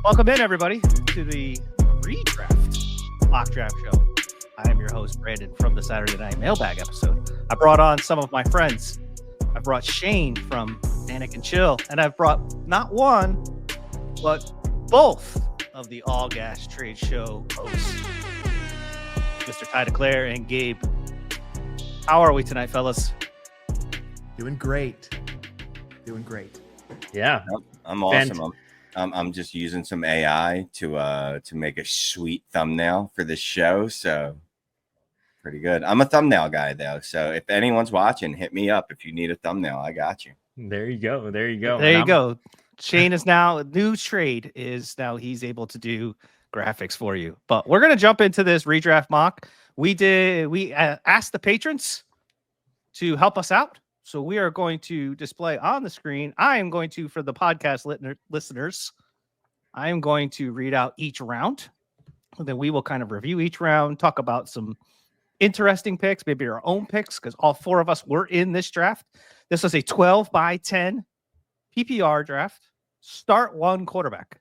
Welcome in, everybody, to the Redraft Mock Draft Show. I am your host, Brandon, from the Saturday Night Mailbag episode. I brought on some of my friends. I brought Shane from Panic and Chill, and I've brought not one, but both of the All Gas Trade Show hosts, Mr. Ty DeClaire and Gabe. How are we tonight, fellas? Doing great. Yeah, I'm awesome. I'm just using some AI to make a sweet thumbnail for this show, so pretty good. I'm a thumbnail guy though, so if anyone's watching, hit me up if you need a thumbnail. I got you. There you go. There you go. There you go. Shane is now new trade is now he's able to do graphics for you. But we're gonna jump into this redraft mock. We asked the patrons to help us out. So we are going to display on the screen. I am going to, for the podcast listeners, I am going to read out each round. And then we will kind of review each round, talk about some interesting picks, maybe our own picks, because all four of us were in this draft. This was a 12 by 10 PPR draft. Start one quarterback.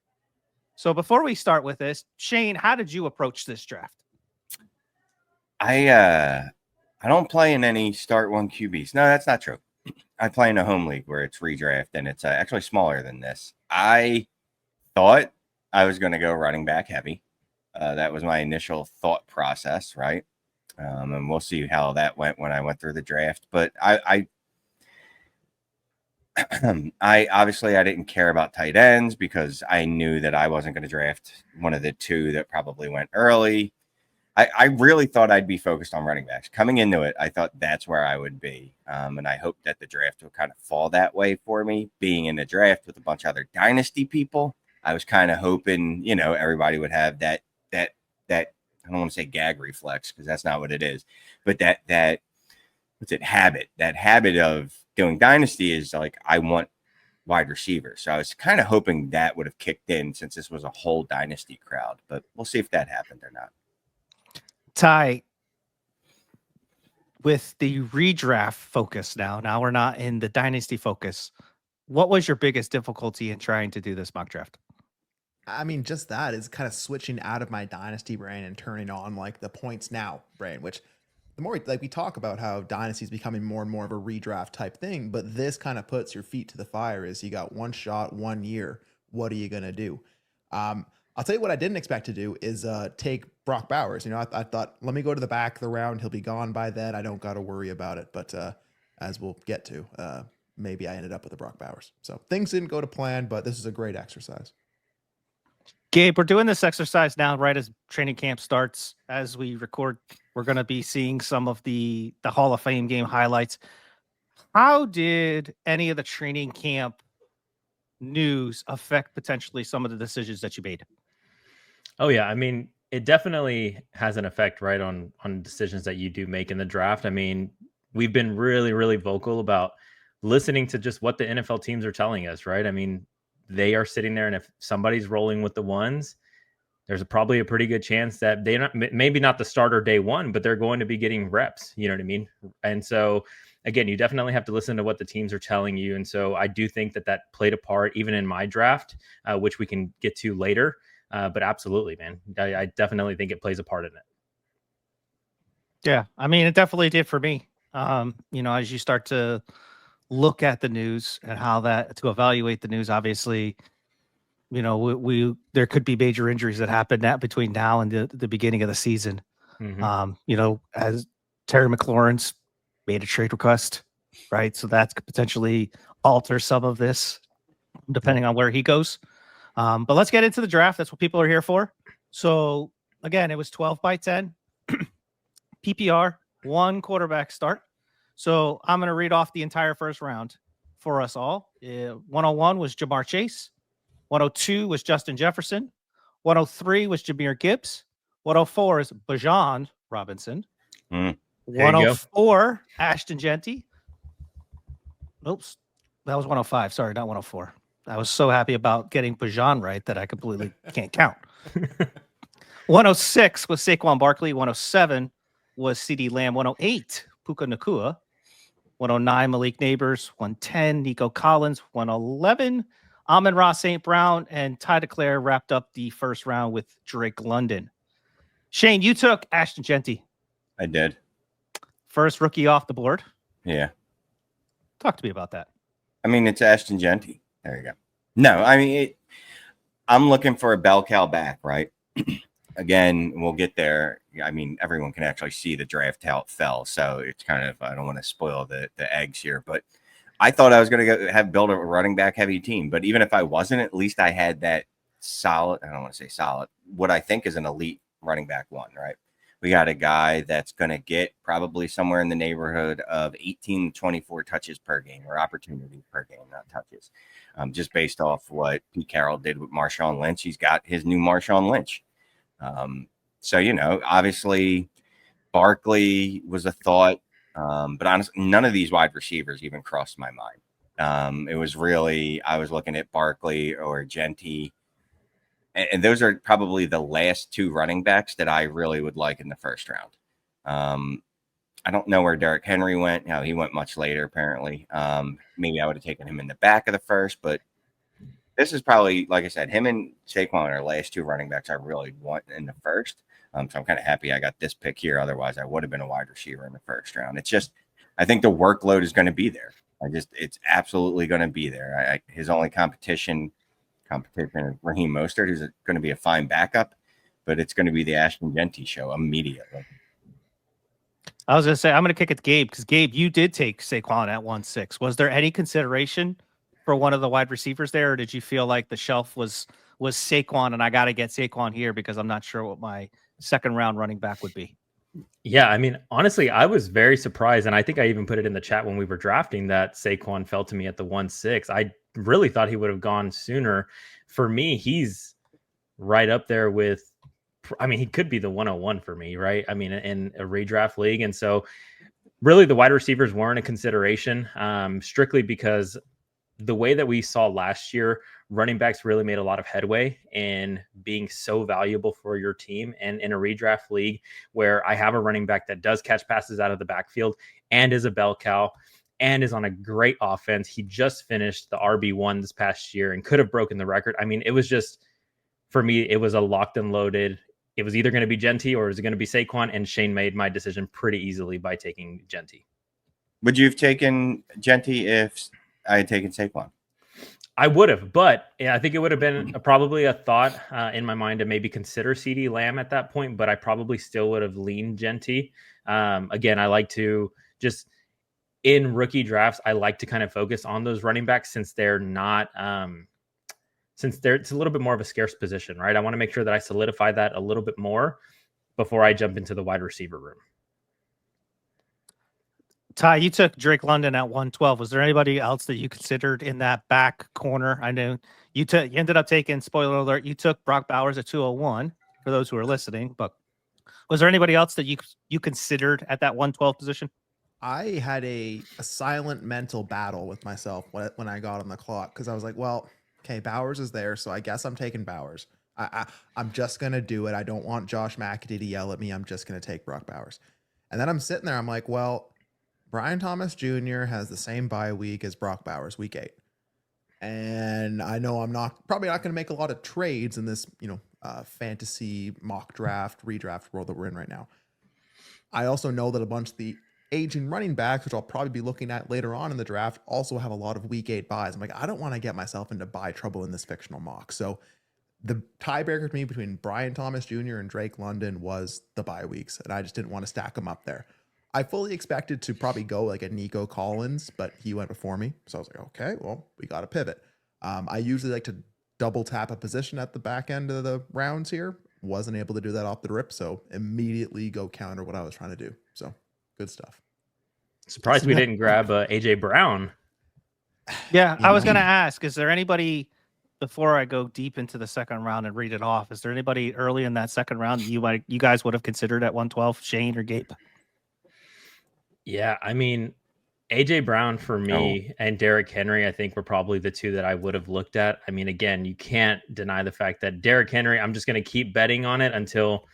So before we start with this, Shane, how did you approach this draft? I don't play in any start one QBs. No, that's not true. I play in a home league where it's redraft, and it's actually smaller than this. I thought I was going to go running back heavy. That was my initial thought process, right? And we'll see how that went when I went through the draft. But I obviously I didn't care about tight ends because I knew that I wasn't going to draft one of the two that probably went early. I really thought I'd be focused on running backs. Coming into it, I thought that's where I would be. And I hoped that the draft would kind of fall that way for me. Being in the draft with a bunch of other Dynasty people, I was kind of hoping, everybody would have that I don't want to say gag reflex because that's not what it is. But that habit. That habit of doing Dynasty is like, I want wide receiver. So I was kind of hoping that would have kicked in since this was a whole Dynasty crowd. But we'll see if that happened or not. Ty, with the redraft focus now we're not in the dynasty focus. What was your biggest difficulty in trying to do this mock draft? I mean, just that is kind of switching out of my dynasty brain and turning on like the points now brain, which the more we talk about how dynasty is becoming more and more of a redraft type thing, but this kind of puts your feet to the fire is you got one shot, 1 year. What are you going to do? I'll tell you what I didn't expect to do is take Brock Bowers. I thought, let me go to the back of the round. He'll be gone by then. I don't got to worry about it. But as we'll get to, maybe I ended up with the Brock Bowers. So things didn't go to plan, but this is a great exercise. Gabe, we're doing this exercise now right as training camp starts. As we record, we're going to be seeing some of the Hall of Fame game highlights. How did any of the training camp news affect potentially some of the decisions that you made? Oh yeah, I mean, it definitely has an effect, right, on decisions that you do make in the draft. I mean, we've been really, really vocal about listening to just what the NFL teams are telling us, right? I mean, they are sitting there, and if somebody's rolling with the ones, there's probably a pretty good chance that they're not, maybe not the starter day one, but they're going to be getting reps. You know what I mean? And so, again, you definitely have to listen to what the teams are telling you. And so I do think that played a part even in my draft, which we can get to later. But absolutely, man, I definitely think it plays a part in it. Yeah, I mean, it definitely did for me. As you start to look at the news and how to evaluate the news, obviously, we there could be major injuries that happen between now and the beginning of the season. Mm-hmm. As Terry McLaurin's made a trade request, right? So that could potentially alter some of this depending on where he goes. But let's get into the draft. That's what people are here for. So again, it was 12 by 10 PPR, one quarterback start. So I'm going to read off the entire first round for us all. 101 was Jamar Chase. 102 was Justin Jefferson. 103 was Jahmyr Gibbs. 104 is Bijan Robinson. 104, Ashton Genty. Oops, that was 105. Sorry, not 104. I was so happy about getting Bijan right that I completely can't count. 106 was Saquon Barkley. 107 was CeeDee Lamb. 108, Puka Nacua. 109, Malik Neighbors. 110, Nico Collins. 111, Amon-Ra St. Brown and Ty DeClaire wrapped up the first round with Drake London. Shane, you took Ashton Genty. I did. First rookie off the board. Yeah. Talk to me about that. I mean, it's Ashton Genty. There you go. No, I mean, I'm looking for a bell cow back, right? Again, we'll get there. I mean, everyone can actually see the draft how it fell. So it's kind of, I don't want to spoil the eggs here, but I thought I was going to build a running back heavy team. But even if I wasn't, at least I had that solid, I don't want to say solid, what I think is an elite running back one, right? We got a guy that's going to get probably somewhere in the neighborhood of 18 to 24 touches per game, or opportunities per game, not touches. Just based off what Pete Carroll did with Marshawn Lynch. He's got his new Marshawn Lynch. So, you know, obviously Barkley was a thought, but honestly, none of these wide receivers even crossed my mind. It was really, I was looking at Barkley or Genty. And those are probably the last two running backs that I really would like in the first round. I don't know where Derrick Henry went. No, he went much later, apparently. Maybe I would have taken him in the back of the first, but this is probably, like I said, him and Saquon are last two running backs I really want in the first. So I'm kind of happy I got this pick here. Otherwise, I would have been a wide receiver in the first round. It's just, I think the workload is going to be there. It's absolutely going to be there. His only competition is Raheem Mostert, who's going to be a fine backup, but it's going to be the Ashton Genty show immediately. I was going to say, I'm going to kick it to Gabe, because Gabe, you did take Saquon at 1-6. Was there any consideration for one of the wide receivers there, or did you feel like the shelf was Saquon and I got to get Saquon here because I'm not sure what my second round running back would be? Yeah, I mean, honestly, I was very surprised, and I think I even put it in the chat when we were drafting that Saquon fell to me at the 1-6. I really thought he would have gone sooner. For me, he's right up there with, I mean, he could be the 101 for me, right? I mean, in a redraft league. And so really the wide receivers weren't a consideration, strictly because the way that we saw last year, running backs really made a lot of headway in being so valuable for your team. And in a redraft league where I have a running back that does catch passes out of the backfield and is a bell cow and is on a great offense. He just finished the RB1 this past year and could have broken the record. I mean, it was just, for me, it was a locked and loaded. It was either going to be Genty or it was going to be Saquon, and Shane made my decision pretty easily by taking Genty. Would you have taken Genty if I had taken Saquon? I would have, but yeah, I think it would have been probably a thought in my mind to maybe consider CeeDee Lamb at that point, but I probably still would have leaned Genty. Again, I like to just, in rookie drafts, I like to kind of focus on those running backs since they're not, it's a little bit more of a scarce position, right? I want to make sure that I solidify that a little bit more before I jump into the wide receiver room. Ty, you took Drake London at 112. Was there anybody else that you considered in that back corner? I know you ended up taking, spoiler alert, you took Brock Bowers at 201 for those who are listening, but was there anybody else that you considered at that 112 position? I had a silent mental battle with myself when I got on the clock, because I was like, well, okay, Bowers is there, so I guess I'm taking Bowers. I'm just going to do it. I don't want Josh McAdee to yell at me. I'm just going to take Brock Bowers. And then I'm sitting there, I'm like, well, Brian Thomas Jr. has the same bye week as Brock Bowers, week 8. And I know I'm probably not going to make a lot of trades in this, fantasy mock draft, redraft world that we're in right now. I also know that a bunch of the aging running backs, which I'll probably be looking at later on in the draft, also have a lot of week 8 buys. I'm like, I don't want to get myself into buy trouble in this fictional mock. So the tiebreaker to me between Brian Thomas Jr. and Drake London was the bye weeks, and I just didn't want to stack them up there. I fully expected to probably go like a Nico Collins, but he went before me. So I was like, okay, well, we got to pivot. I usually like to double tap a position at the back end of the rounds here. Wasn't able to do that off the rip, so immediately go counter what I was trying to do. So good stuff. Surprised we didn't grab AJ Brown. Yeah, I was going to ask, is there anybody, before I go deep into the second round and read it off, is there anybody early in that second round that you guys would have considered at 112, Shane or Gabe? Yeah, I mean, AJ Brown for me and Derrick Henry, I think were probably the two that I would have looked at. I mean, again, you can't deny the fact that Derrick Henry, I'm just going to keep betting on it until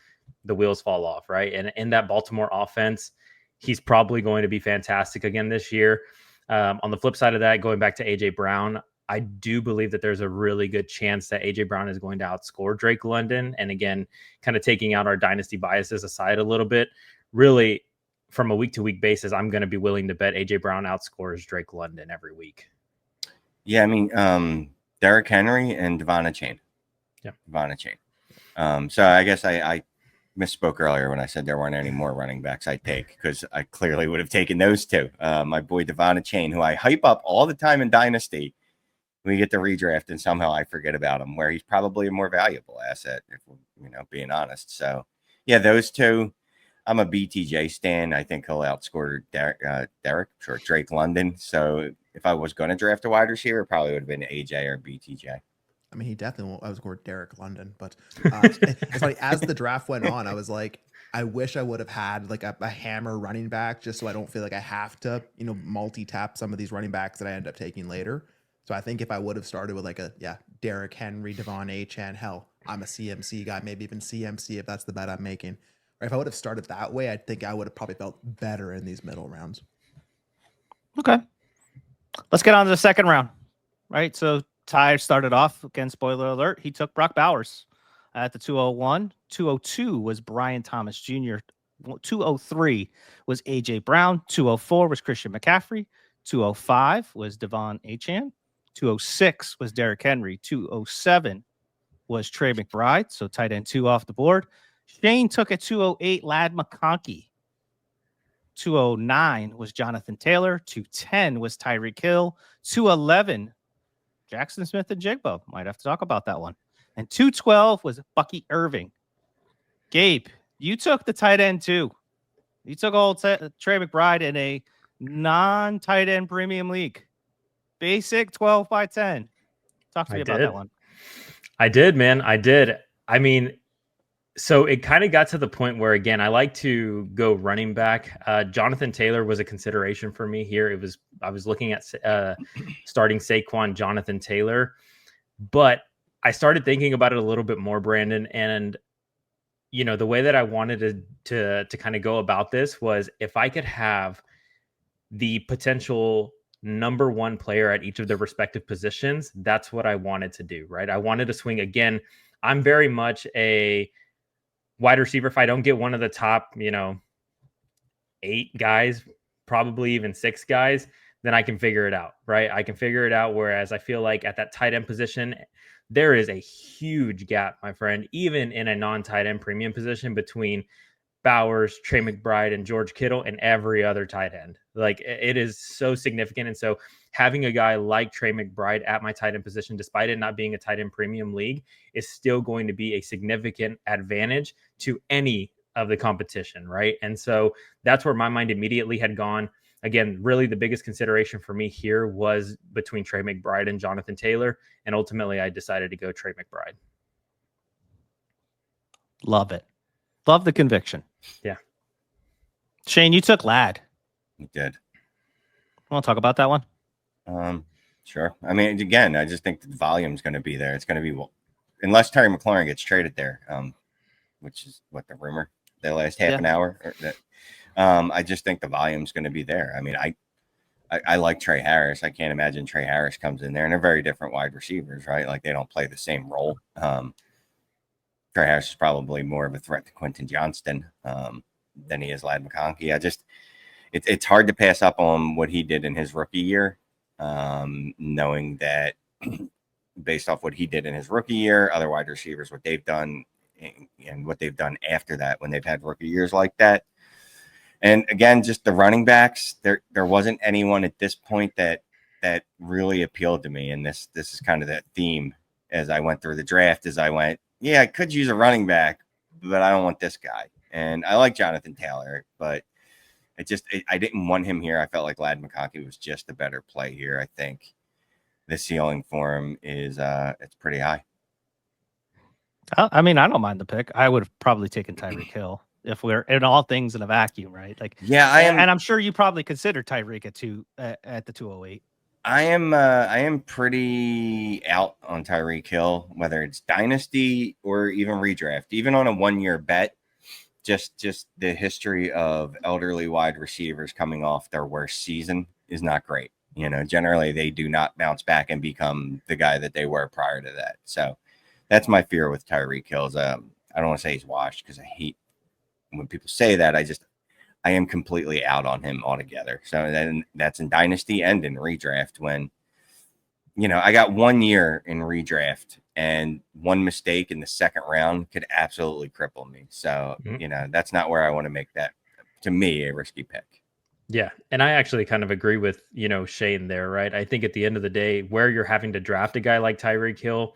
the wheels fall off, right? And in that Baltimore offense, he's probably going to be fantastic again this year. On the flip side of that, going back to AJ Brown, I do believe that there's a really good chance that AJ Brown is going to outscore Drake London. And again, kind of taking out our dynasty biases aside a little bit, really from a week to week basis, I'm going to be willing to bet AJ Brown outscores Drake London every week. Yeah, I mean, Derrick Henry and Devon Chain. Yeah, Devon Chain. So I guess I misspoke earlier when I said there weren't any more running backs I'd take, because I clearly would have taken those two. My boy Devon Chain, who I hype up all the time in Dynasty, we get the redraft and somehow I forget about him, where he's probably a more valuable asset, if we're being honest. So yeah, those two. I'm a BTJ stan. I think he'll outscore Drake London. So if I was going to draft a wide receiver, it probably would have been AJ or BTJ. I mean, he definitely won't outscore Derek London, but it's funny. As the draft went on, I was like, I wish I would have had like a hammer running back, just so I don't feel like I have to, multi-tap some of these running backs that I end up taking later. So I think if I would have started with like Derrick Henry, Devon Achane, hell, I'm a CMC guy, maybe even CMC if that's the bet I'm making. Or if I would have started that way, I think I would have probably felt better in these middle rounds. Okay. Let's get on to the second round. Right. So Ty started off, again, spoiler alert, he took Brock Bowers at the 201. 202 was Brian Thomas Jr. 203 was AJ Brown. 204 was Christian McCaffrey. 205 was Devon Achane. 206 was Derrick Henry. 207 was Trey McBride. So tight end 2 off the board. Shane took at 208 Lad McConkey. 209 was Jonathan Taylor. 210 was Tyreek Hill. 211 Jackson Smith and Jigbo. Might have to talk about that one. And 212 was Bucky Irving. Gabe, you took the tight end too. You took old Trey McBride in a non-tight end premium league. Basic 12 by 10. Talk to me about that one. I did, man. I did. I mean, so it kind of got to the point where, again, I like to go running back. Jonathan Taylor was a consideration for me here. I was looking at starting Saquon, Jonathan Taylor, but I started thinking about it a little bit more, Brandon. And the way that I wanted to kind of go about this was, if I could have the potential number one player at each of their respective positions, that's what I wanted to do, right? I wanted to swing. Again, I'm very much a wide receiver. If I don't get one of the top, 8 guys, probably even 6 guys, then I can figure it out, right? I can figure it out. Whereas I feel like at that tight end position, there is a huge gap, my friend, even in a non-tight end premium position, between Bowers, Trey McBride, and George Kittle, and every other tight end. Like, it is so significant. And so having a guy like Trey McBride at my tight end position, despite it not being a tight end premium league, is still going to be a significant advantage to any of the competition, right? And so that's where my mind immediately had gone. Again, really the biggest consideration for me here was between Trey McBride and Jonathan Taylor. And ultimately I decided to go Trey McBride. Love it. Love the conviction. Yeah. Shane, you took Lad. You did. Want to talk about that one? Sure. I mean, again, I just think the volume is going to be there. It's going to be, unless Terry McLaurin gets traded there, which is what the rumor the last half an hour. I just think the volume is going to be there. I mean, I like Trey Harris. I can't imagine Trey Harris comes in there, and they're very different wide receivers, right? Like, they don't play the same role. Trey Harris is probably more of a threat to Quentin Johnston than he is Lad McConkey. It's hard to pass up on what he did in his rookie year, knowing that based off what he did in his rookie year, other wide receivers, what they've done and what they've done after that when they've had rookie years like that. And again, just the running backs, there wasn't anyone at this point that really appealed to me. And this is kind of that theme as I went through the draft, yeah, I could use a running back, but I don't want this guy. And I like Jonathan Taylor, but I didn't want him here. I felt like Lad McConkey was just a better play here. I think the ceiling for him is it's pretty high. I mean, I don't mind the pick. I would have probably taken Tyreek Hill if we're in all things in a vacuum, right? Like, yeah, I am, and I'm sure you probably consider Tyreek at the 208. I am pretty out on Tyreek Hill, whether it's Dynasty or even redraft, even on a 1-year bet. Just the history of elderly wide receivers coming off their worst season is not great. Generally they do not bounce back and become the guy that they were prior to that. So that's my fear with Tyreek Hill. I don't want to say he's washed because I hate when people say that. I am completely out on him altogether. So then that's in Dynasty and in redraft when, I got 1 year in redraft and one mistake in the second round could absolutely cripple me. So, that's not where I want to make that, to me, a risky pick. Yeah. And I actually kind of agree with, Shane there, right? I think at the end of the day, where you're having to draft a guy like Tyreek Hill,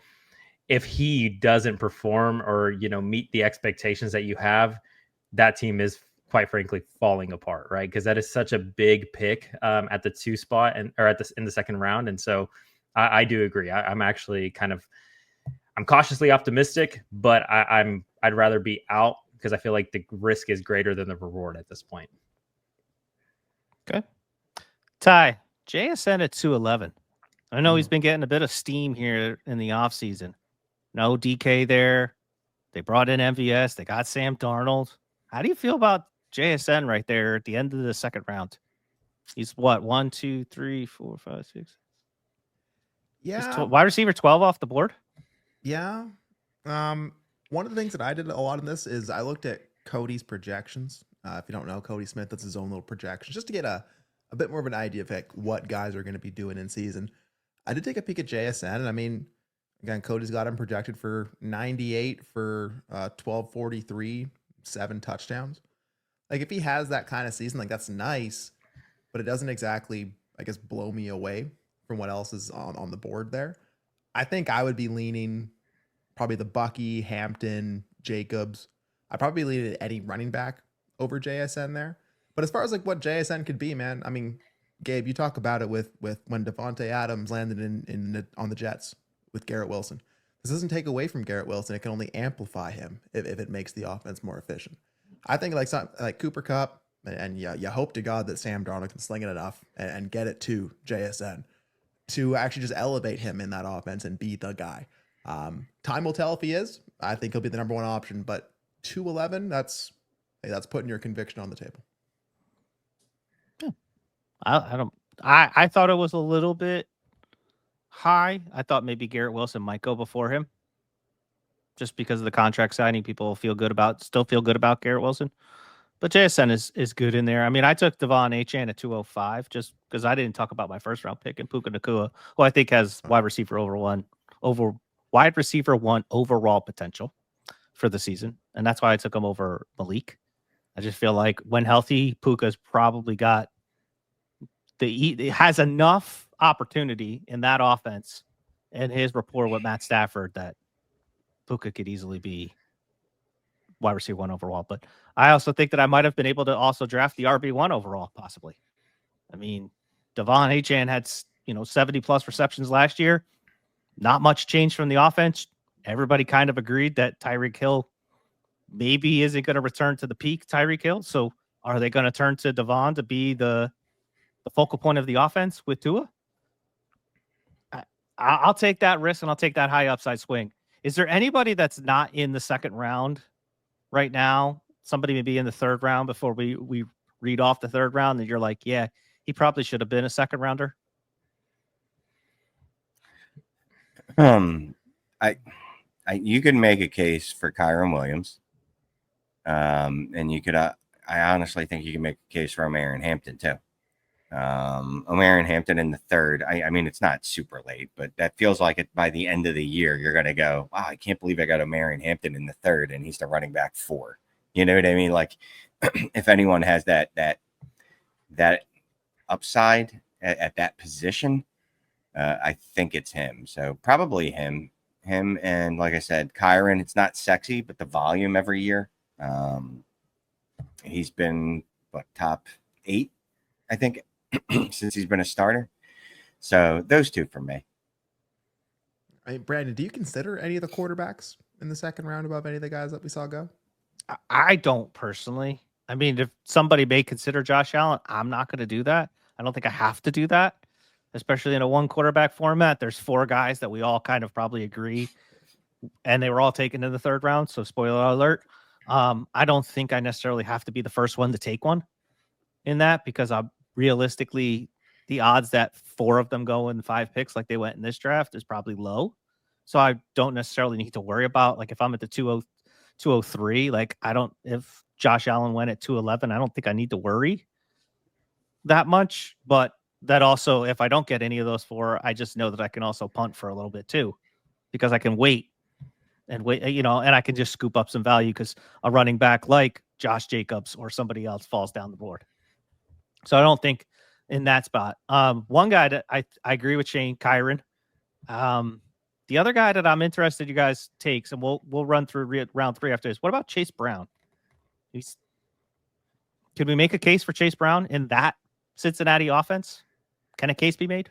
if he doesn't perform or, meet the expectations that you have, that team is quite frankly falling apart, right? Because that is such a big pick at the 2 spot in the second round. And so I do agree. I'm actually I'm cautiously optimistic, but I'd rather be out because I feel like the risk is greater than the reward at this point. Okay. Ty, JSN at 211. I know he's been getting a bit of steam here in the offseason. No DK there. They brought in MVS. They got Sam Darnold. How do you feel about JSN right there at the end of the second round? He's what, 1, 2, 3, 4, 5, 6. Yeah. Wide receiver 12 off the board. Yeah. One of the things that I did a lot in this is I looked at Cody's projections. If you don't know Cody Smith, that's his own little projections, just to get a bit more of an idea of what guys are going to be doing in season. I did take a peek at JSN, and I mean, again, Cody's got him projected for 98 for 1243, 7 touchdowns. Like if he has that kind of season, that's nice, but it doesn't exactly, I guess, blow me away from what else is on the board there. I think I would be leaning probably the Bucky, Hampton, Jacobs. I'd probably lean any running back over JSN there. But as far as what JSN could be, man, I mean, Gabe, you talk about it with when Devontae Adams landed on the Jets with Garrett Wilson. This doesn't take away from Garrett Wilson. It can only amplify him if it makes the offense more efficient. I think like Cooper Kupp, and you hope to God that Sam Darnold can sling it enough and get it to JSN to actually just elevate him in that offense and be the guy. Time will tell if he is. I think he'll be the number 1 option, but 211, that's putting your conviction on the table. Yeah. I thought it was a little bit high. I thought maybe Garrett Wilson might go before him just because of the contract signing. People still feel good about Garrett Wilson. But JSN is good in there. I mean, I took Devon Achane at 205 just because I didn't talk about my first round pick and Puka Nacua, who I think has wide receiver 1 overall potential for the season. And that's why I took him over Malik. I just feel like when healthy, Puka's probably has enough opportunity in that offense and his rapport with Matt Stafford that Puka could easily be wide receiver 1 overall. But I also think that I might have been able to also draft the RB1 overall, possibly. I mean, Devon Achane had 70 plus receptions last year. Not much change from the offense. Everybody kind of agreed that Tyreek Hill maybe isn't going to return to the peak Tyreek Hill. So are they going to turn to Devon to be the focal point of the offense with Tua? I'll take that risk and I'll take that high upside swing. Is there anybody that's not in the second round right now? Somebody maybe in the third round before we read off the third round that you're like, yeah, he probably should have been a second rounder? You could make a case for Kyron Williams. And you could, I honestly think you can make a case for O'Marion Hampton too. O'Marion Hampton in the third. I mean, it's not super late, but that feels like it by the end of the year, you're going to go, wow, I can't believe I got O'Marion Hampton in the third and he's the running back 4. You know what I mean? Like if anyone has that upside at that position, I think it's him. So probably him. And like I said, Kyron, it's not sexy, but the volume every year. He's been top 8, I think, since he's been a starter. So those 2 for me. Hey, Brandon, do you consider any of the quarterbacks in the second round above any of the guys that we saw go? I don't personally. I mean, if somebody may consider Josh Allen, I'm not going to do that. I don't think I have to do that, especially in a 1 quarterback format. There's 4 guys that we all kind of probably agree, and they were all taken in the third round. So spoiler alert. I don't think I necessarily have to be the first one to take one in that because realistically, the odds that 4 of them go in 5 picks like they went in this draft is probably low. So I don't necessarily need to worry about, like, if I'm at the 203, like, if Josh Allen went at 211, I don't think I need to worry that much. But that also, if I don't get any of those 4, I just know that I can also punt for a little bit too, because I can wait, and I can just scoop up some value because a running back like Josh Jacobs or somebody else falls down the board. So I don't think in that spot. One guy that I agree with Shane, Kyron. The other guy that I'm interested you guys takes, and we'll run through round 3 after this. What about Chase Brown? Could we make a case for Chase Brown in that Cincinnati offense? Can a case be made?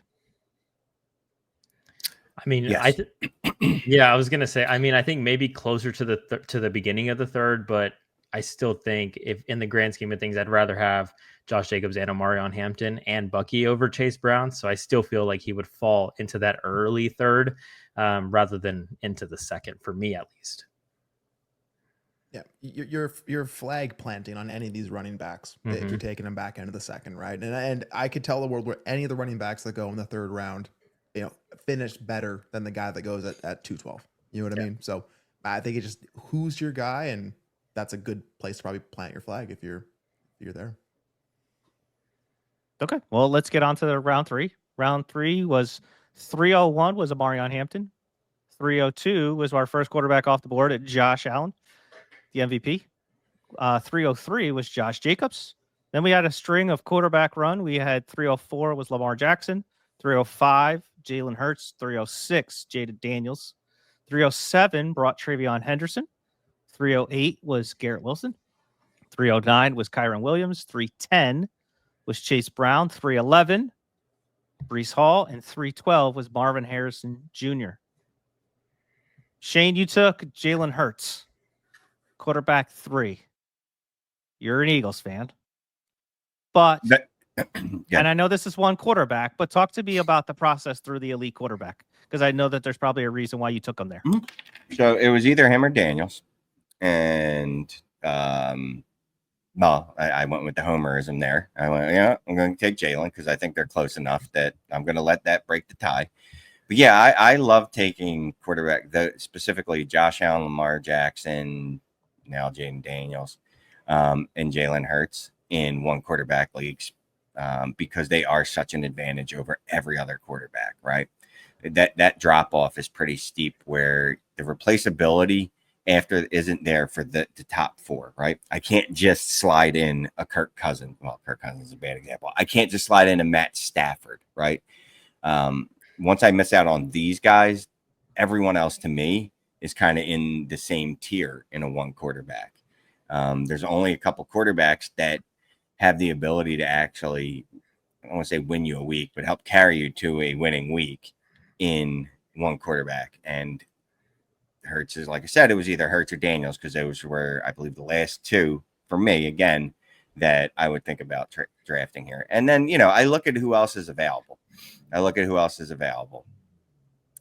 I mean, yes. I was gonna say. I mean, I think maybe closer to the beginning of the third, but I still think if in the grand scheme of things, I'd rather have Josh Jacobs and Omarion Hampton and Bucky over Chase Brown. So I still feel like he would fall into that early third rather than into the second, for me at least. Yeah, you're flag planting on any of these running backs if you're taking them back into the second, right? And I could tell the world where any of the running backs that go in the third round, finish better than the guy that goes at 212. You know what I mean? So I think it just, who's your guy, and that's a good place to probably plant your flag if you're there. Okay, well, let's get on to the round 3. Round 3 was 301 was Omarion Hampton. 302 was our first quarterback off the board at Josh Allen, the MVP. 303 was Josh Jacobs. Then we had a string of quarterback run. We had 304 was Lamar Jackson. 305, Jalen Hurts. 306, Jaden Daniels. 307 brought Travion Henderson. 308 was Garrett Wilson. 309 was Kyron Williams. 310 was Chase Brown. 311, Breece Hall. And 312 was Marvin Harrison Jr. Shane, you took Jalen Hurts, quarterback 3. You're an Eagles fan. But and I know this is one quarterback, but talk to me about the process through the elite quarterback, because I know that there's probably a reason why you took him there. So it was either him or Daniels, and I went with the homerism there. I went, I'm going to take Jalen because I think they're close enough that I'm going to let that break the tie. But yeah, I love taking quarterback, specifically Josh Allen, Lamar Jackson, now Jaden Daniels, and Jalen Hurts in one quarterback leagues. Because they are such an advantage over every other quarterback, right? That drop off is pretty steep, where the replaceability after isn't there for the top 4, right? I can't just slide in a Kirk Cousins. Well, Kirk Cousins is a bad example. I can't just slide in a Matt Stafford, right? Once I miss out on these guys, everyone else to me is kind of in the same tier in a one quarterback. There's only a couple quarterbacks that have the ability to actually, I don't want to say win you a week, but help carry you to a winning week in one quarterback. And Hurts is, like I said, it was either Hurts or Daniels, because those were, I believe, the last 2 for me, again, that I would think about drafting here. And then, I look at who else is available.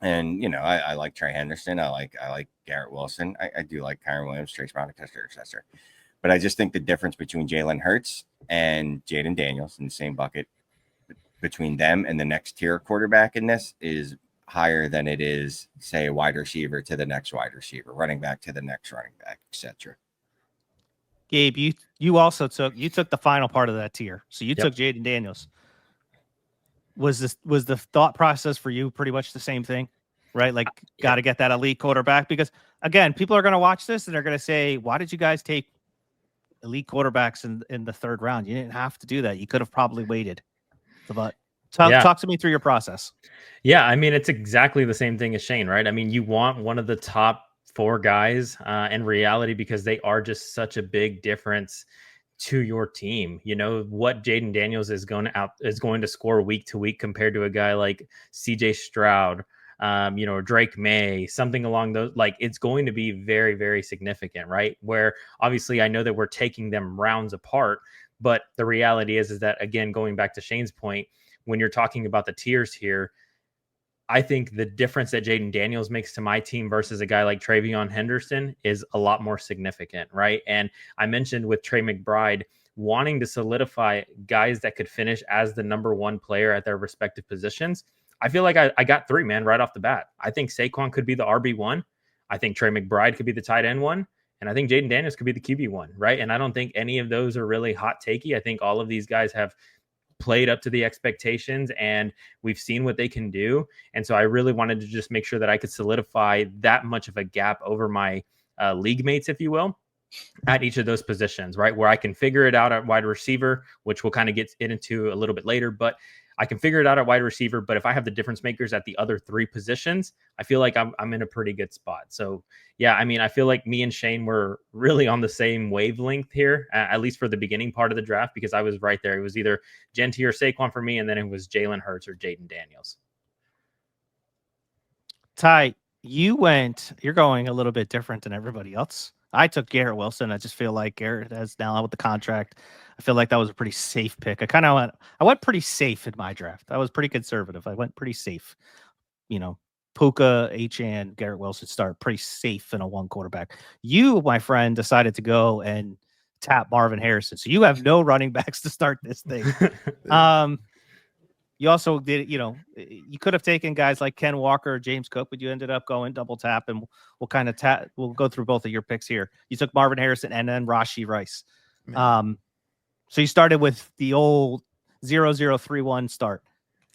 And, I like Trey Henderson. I like Garrett Wilson. I do like Kyron Williams, Trace Brown, etc. But I just think the difference between Jalen Hurts and Jaden Daniels in the same bucket, between them and the next tier quarterback in this, is higher than it is, say, a wide receiver to the next wide receiver, running back to the next running back, etc. Gabe, you also took the final part of that tier. So you took Jaden Daniels. Was the thought process for you pretty much the same thing, right? Like, got to get that elite quarterback, because again, people are going to watch this and they're going to say, why did you guys take elite quarterbacks in the third round? You didn't have to do that. You could have probably waited. But talk to me through your process. Yeah, I mean, it's exactly the same thing as Shane, right? I mean, you want one of the top 4 guys in reality, because they are just such a big difference to your team. What Jaden Daniels is going to score week to week compared to a guy like CJ Stroud, Drake May, something along those, like, it's going to be very, very significant, right? Where obviously I know that we're taking them rounds apart, but the reality is that, again, going back to Shane's point, when you're talking about the tiers here, I think the difference that Jaden Daniels makes to my team versus a guy like Travion Henderson is a lot more significant, right? And I mentioned with Trey McBride, wanting to solidify guys that could finish as the number one player at their respective positions, I feel like I got 3, man, right off the bat. I think Saquon could be the RB1. I think Trey McBride could be the tight end 1. And I think Jaden Daniels could be the QB1, right? And I don't think any of those are really hot takey. I think all of these guys have played up to the expectations and we've seen what they can do. And so I really wanted to just make sure that I could solidify that much of a gap over my league mates, if you will, at each of those positions, right? Where I can figure it out at wide receiver, which we'll kind of get into a little bit later, but I can figure it out at wide receiver. But if I have the difference makers at the other 3 positions, I feel like I'm in a pretty good spot. So yeah, I mean, I feel like me and Shane were really on the same wavelength here, at least for the beginning part of the draft, because I was right there. It was either Genty or Saquon for me, and then it was Jalen Hurts or Jaden Daniels. Ty, you're going a little bit different than everybody else. I took Garrett Wilson. I just feel like Garrett has now out with the contract. I feel like that was a pretty safe pick. I went pretty safe in my draft. I was pretty conservative. I went pretty safe. You know, Puka, Achane, Garrett Wilson start pretty safe in a 1 quarterback. You, my friend, decided to go and tap Marvin Harrison. So you have no running backs to start this thing. You also did, you could have taken guys like Ken Walker or James Cook, but you ended up going double tap, and we'll kind of we'll go through both of your picks here. You took Marvin Harrison and then Rashee Rice. So you started with the old 0-0-3-1 start.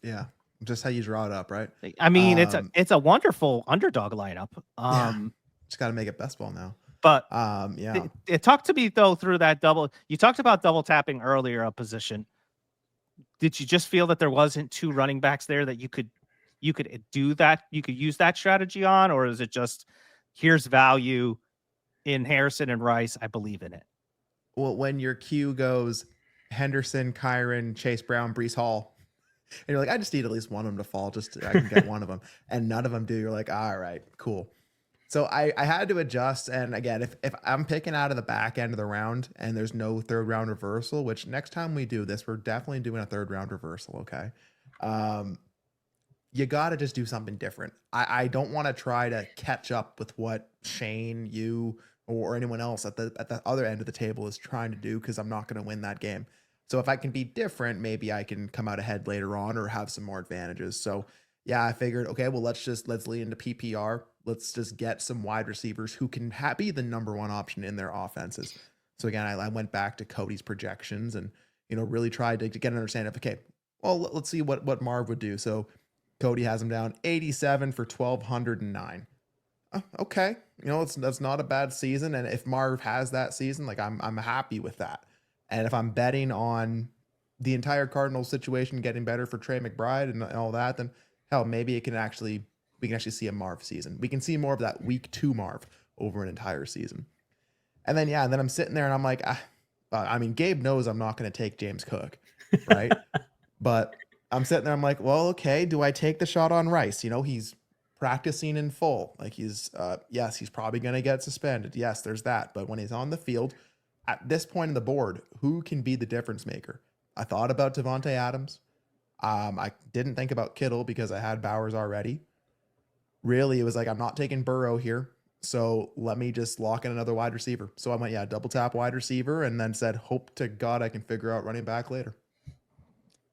Yeah. Just how you draw it up, right? I mean, it's a wonderful underdog lineup. Just got to make it best ball now. But yeah. Talk to me though through that double. You talked about double tapping earlier a position. Did you just feel that there wasn't 2 running backs there that you could do that? You could use that strategy on, or is it just here's value in Harrison and Rice? I believe in it. Well, when your queue goes Henderson, Kyron, Chase Brown, Breece Hall, and you're like, I just need at least one of them to fall, just I can get one of them, and none of them do. You're like, all right, cool. So I had to adjust. And again, if I'm picking out of the back end of the round and there's no 3rd round reversal, which next time we do this, we're definitely doing a 3rd round reversal. Okay. You got to just do something different. I don't want to try to catch up with what Shane, you, or anyone else at the other end of the table is trying to do, because I'm not going to win that game. So if I can be different, maybe I can come out ahead later on or have some more advantages. So yeah, I figured, okay, well, let's lean into PPR. Let's just get some wide receivers who can be the number 1 option in their offenses. So again, I went back to Cody's projections and, really tried to get an understanding of, okay, well, let's see what Marv would do. So Cody has him down 87 for 1,209. Okay. That's not a bad season. And if Marv has that season, like I'm happy with that. And if I'm betting on the entire Cardinals situation getting better for Trey McBride and all that, then hell, maybe we can actually see a Marv season. We can see more of that week 2 Marv over an entire season. And then I'm sitting there and I'm like, I mean, Gabe knows I'm not going to take James Cook, right? But I'm sitting there, I'm like, well, okay, do I take the shot on Rice? He's practicing in full. Like he's probably going to get suspended. Yes, there's that. But when he's on the field, at this point in the board, who can be the difference maker? I thought about Davante Adams. I didn't think about Kittle because I had Bowers already. Really, it was like, I'm not taking Burrow here, so let me just lock in another wide receiver. So I went, double tap wide receiver, and then said, hope to God I can figure out running back later.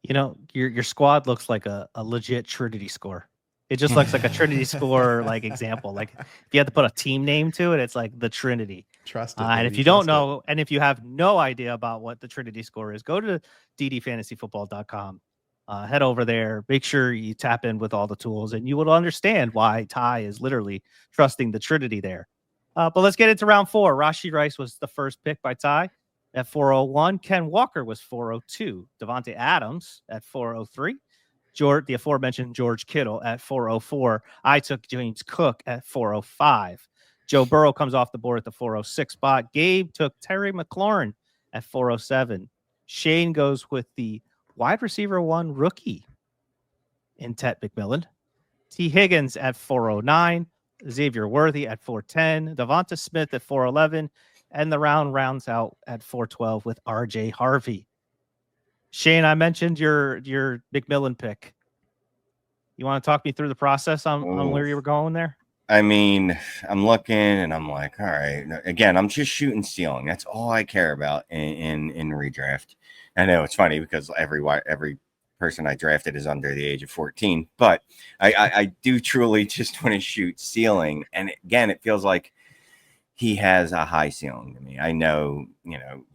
Your squad looks like a legit Trinity score. It just looks like a Trinity score like example. Like if you had to put a team name to it, it's like the Trinity. Trust it. And if you don't know, and if you have no idea about what the Trinity score is, go to ddfantasyfootball.com. Head over there. Make sure you tap in with all the tools, and you will understand why Ty is literally trusting the Trinity there. But let's get into round 4. Rashee Rice was the first pick by Ty at 401. Ken Walker was 402. Davante Adams at 403. The aforementioned George Kittle at 404. I took James Cook at 405. Joe Burrow comes off the board at the 406 spot. Gabe took Terry McLaurin at 407. Shane goes with the wide receiver 1 rookie in Tet McMillan. T. Higgins at 409. Xavier Worthy at 410. Devonta Smith at 411. And the round rounds out at 412 with RJ Harvey. Shane, I mentioned your McMillan pick. You want to talk me through the process on where you were going there? I mean, I'm looking and I'm like, all right. Again, I'm just shooting ceiling. That's all I care about in redraft. I know it's funny because every person I drafted is under the age of 14, but I do truly just want to shoot ceiling. And again, it feels like he has a high ceiling to me. I know,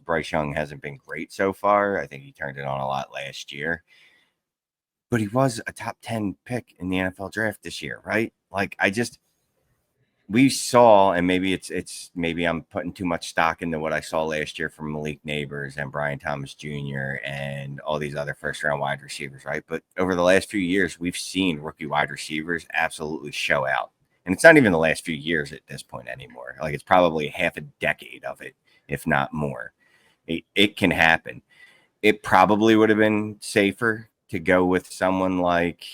Bryce Young hasn't been great so far. I think he turned it on a lot last year, but he was a top 10 pick in the NFL draft this year, right? Like we saw, and maybe it's maybe I'm putting too much stock into what I saw last year from Malik Neighbors and Brian Thomas Jr. and all these other first round wide receivers, right? But over the last few years, we've seen rookie wide receivers absolutely show out. And it's not even the last few years at this point anymore. Like it's probably half a decade of it, if not more. It can happen. It probably would have been safer to go with someone like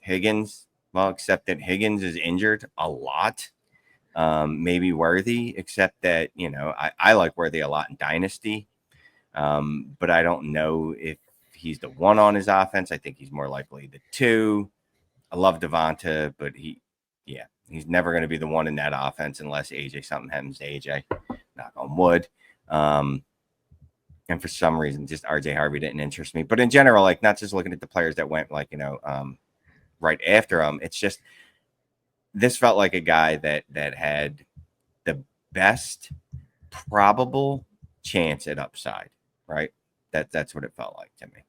Higgins. Well, except that Higgins is injured a lot. Maybe Worthy, except that, I like Worthy a lot in Dynasty. But I don't know if he's the one on his offense. I think he's more likely the two. I love Devonta, but he's never going to be the one in that offense unless something happens to AJ. Knock on wood. And for some reason, just RJ Harvey didn't interest me. But in general, like not just looking at the players that went right after him, it's just this felt like a guy that had the best probable chance at upside, right? That's what it felt like to me.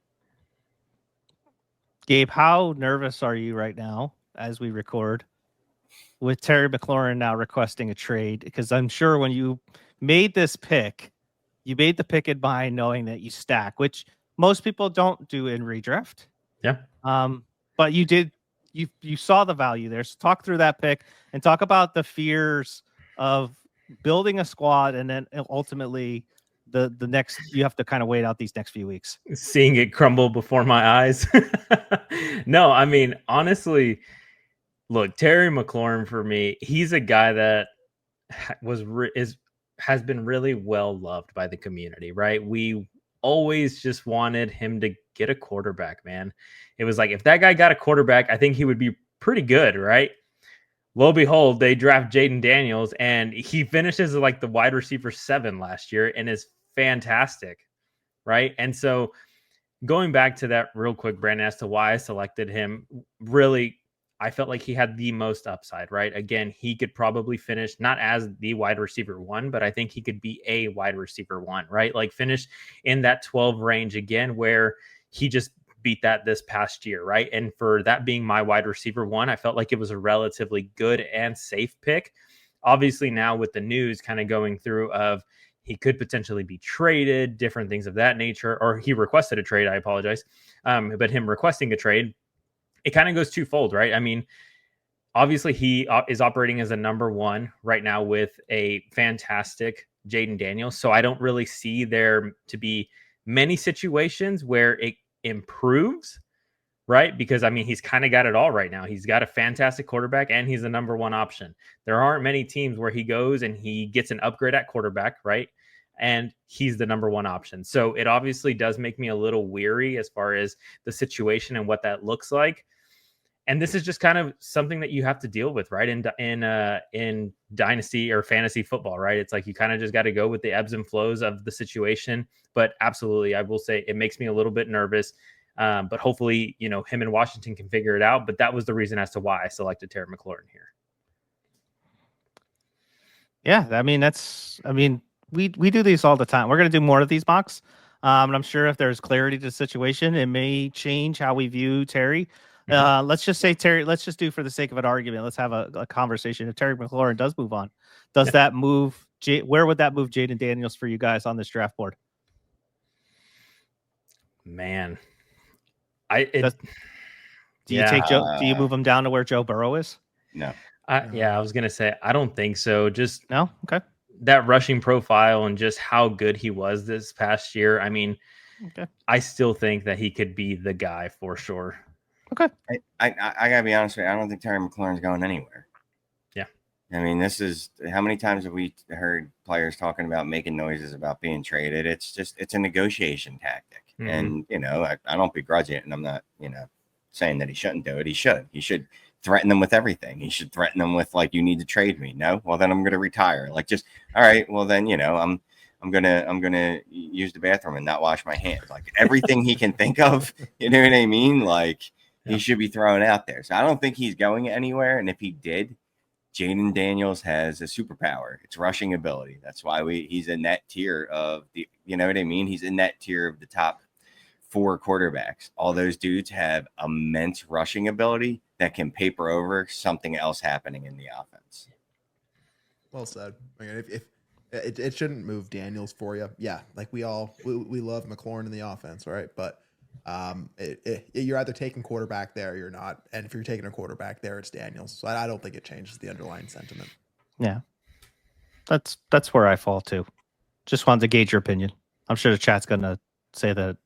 Gabe, how nervous are you right now as we record with Terry McLaurin now requesting a trade? Because I'm sure when you made this pick, you made the pick in mind knowing that you stack, which most people don't do in redraft. Yeah. But you did. You saw the value there. So talk through that pick and talk about the fears of building a squad and then ultimately the next you have to kind of wait out these next few weeks. Seeing it crumble before my eyes. No, I mean, honestly, look, Terry McLaurin for me, he's a guy that has been really well loved by the community, right? We always just wanted him to get a quarterback, man. It was like, if that guy got a quarterback, I think he would be pretty good, right? Lo and behold, they draft Jaden Daniels, and he finishes like the wide receiver 7 last year and is fantastic, right? And so going back to that real quick, Brandon, as to why I selected him, really, I felt like he had the most upside, right? Again, he could probably finish not as the wide receiver 1, but I think he could be a wide receiver 1, right? Like finish in that 12 range again, where he just beat that this past year, right? And for that being my wide receiver 1, I felt like it was a relatively good and safe pick. Obviously now with the news kind of going through of he could potentially be traded, different things of that nature, or he requested a trade, I apologize. But him requesting a trade, it kind of goes twofold, right? I mean, obviously he is operating as a number 1 right now with a fantastic Jaden Daniels. So I don't really see there to be many situations where it improves, right? Because I mean, he's kind of got it all right now. He's got a fantastic quarterback and he's the number 1 option. There aren't many teams where he goes and he gets an upgrade at quarterback, right? And he's the number 1 option. So it obviously does make me a little weary as far as the situation and what that looks like. And this is just kind of something that you have to deal with, right? In dynasty or fantasy football, right? It's like you kind of just got to go with the ebbs and flows of the situation. But absolutely, I will say it makes me a little bit nervous. But hopefully, him and Washington can figure it out. But that was the reason as to why I selected Terry McLaurin here. Yeah, we do these all the time. We're going to do more of these mocks. And I'm sure if there's clarity to the situation, it may change how we view Terry. Let's just say Terry, let's just do for the sake of an argument. Let's have a conversation. If Terry McLaurin does move on, does that move, where would that move Jaden Daniels for you guys on this draft board? Man, do you take Joe? Do you move him down to where Joe Burrow is? No. I was going to say, I don't think so. Just no. Okay. That rushing profile and just how good he was this past year. I mean, I still think that he could be the guy for sure. Okay. I gotta be honest with you. I don't think Terry McLaurin's going anywhere. Yeah. I mean, this is how many times have we heard players talking about making noises about being traded? It's a negotiation tactic. Mm-hmm. And, I don't begrudge it. And I'm not, saying that he shouldn't do it. He should threaten them with everything. He should threaten them with like, you need to trade me. No, well then I'm going to retire. Like, just all right. Well then, I'm gonna use the bathroom and not wash my hands. Like everything he can think of, you know what I mean? Like he should be thrown out there. So I don't think he's going anywhere. And if he did, Jaden Daniels has a superpower. It's rushing ability. That's why he's in that tier of the, you know what I mean? He's in that tier of the top 4 quarterbacks. All those dudes have immense rushing ability that can paper over something else happening in the offense. Well said. I mean, if it shouldn't move Daniels for you. Yeah, like we love McLaurin in the offense, right? But you're either taking quarterback there or you're not. And if you're taking a quarterback there, it's Daniels. So I don't think it changes the underlying sentiment. Yeah, that's where I fall too. Just wanted to gauge your opinion. I'm sure the chat's gonna say that,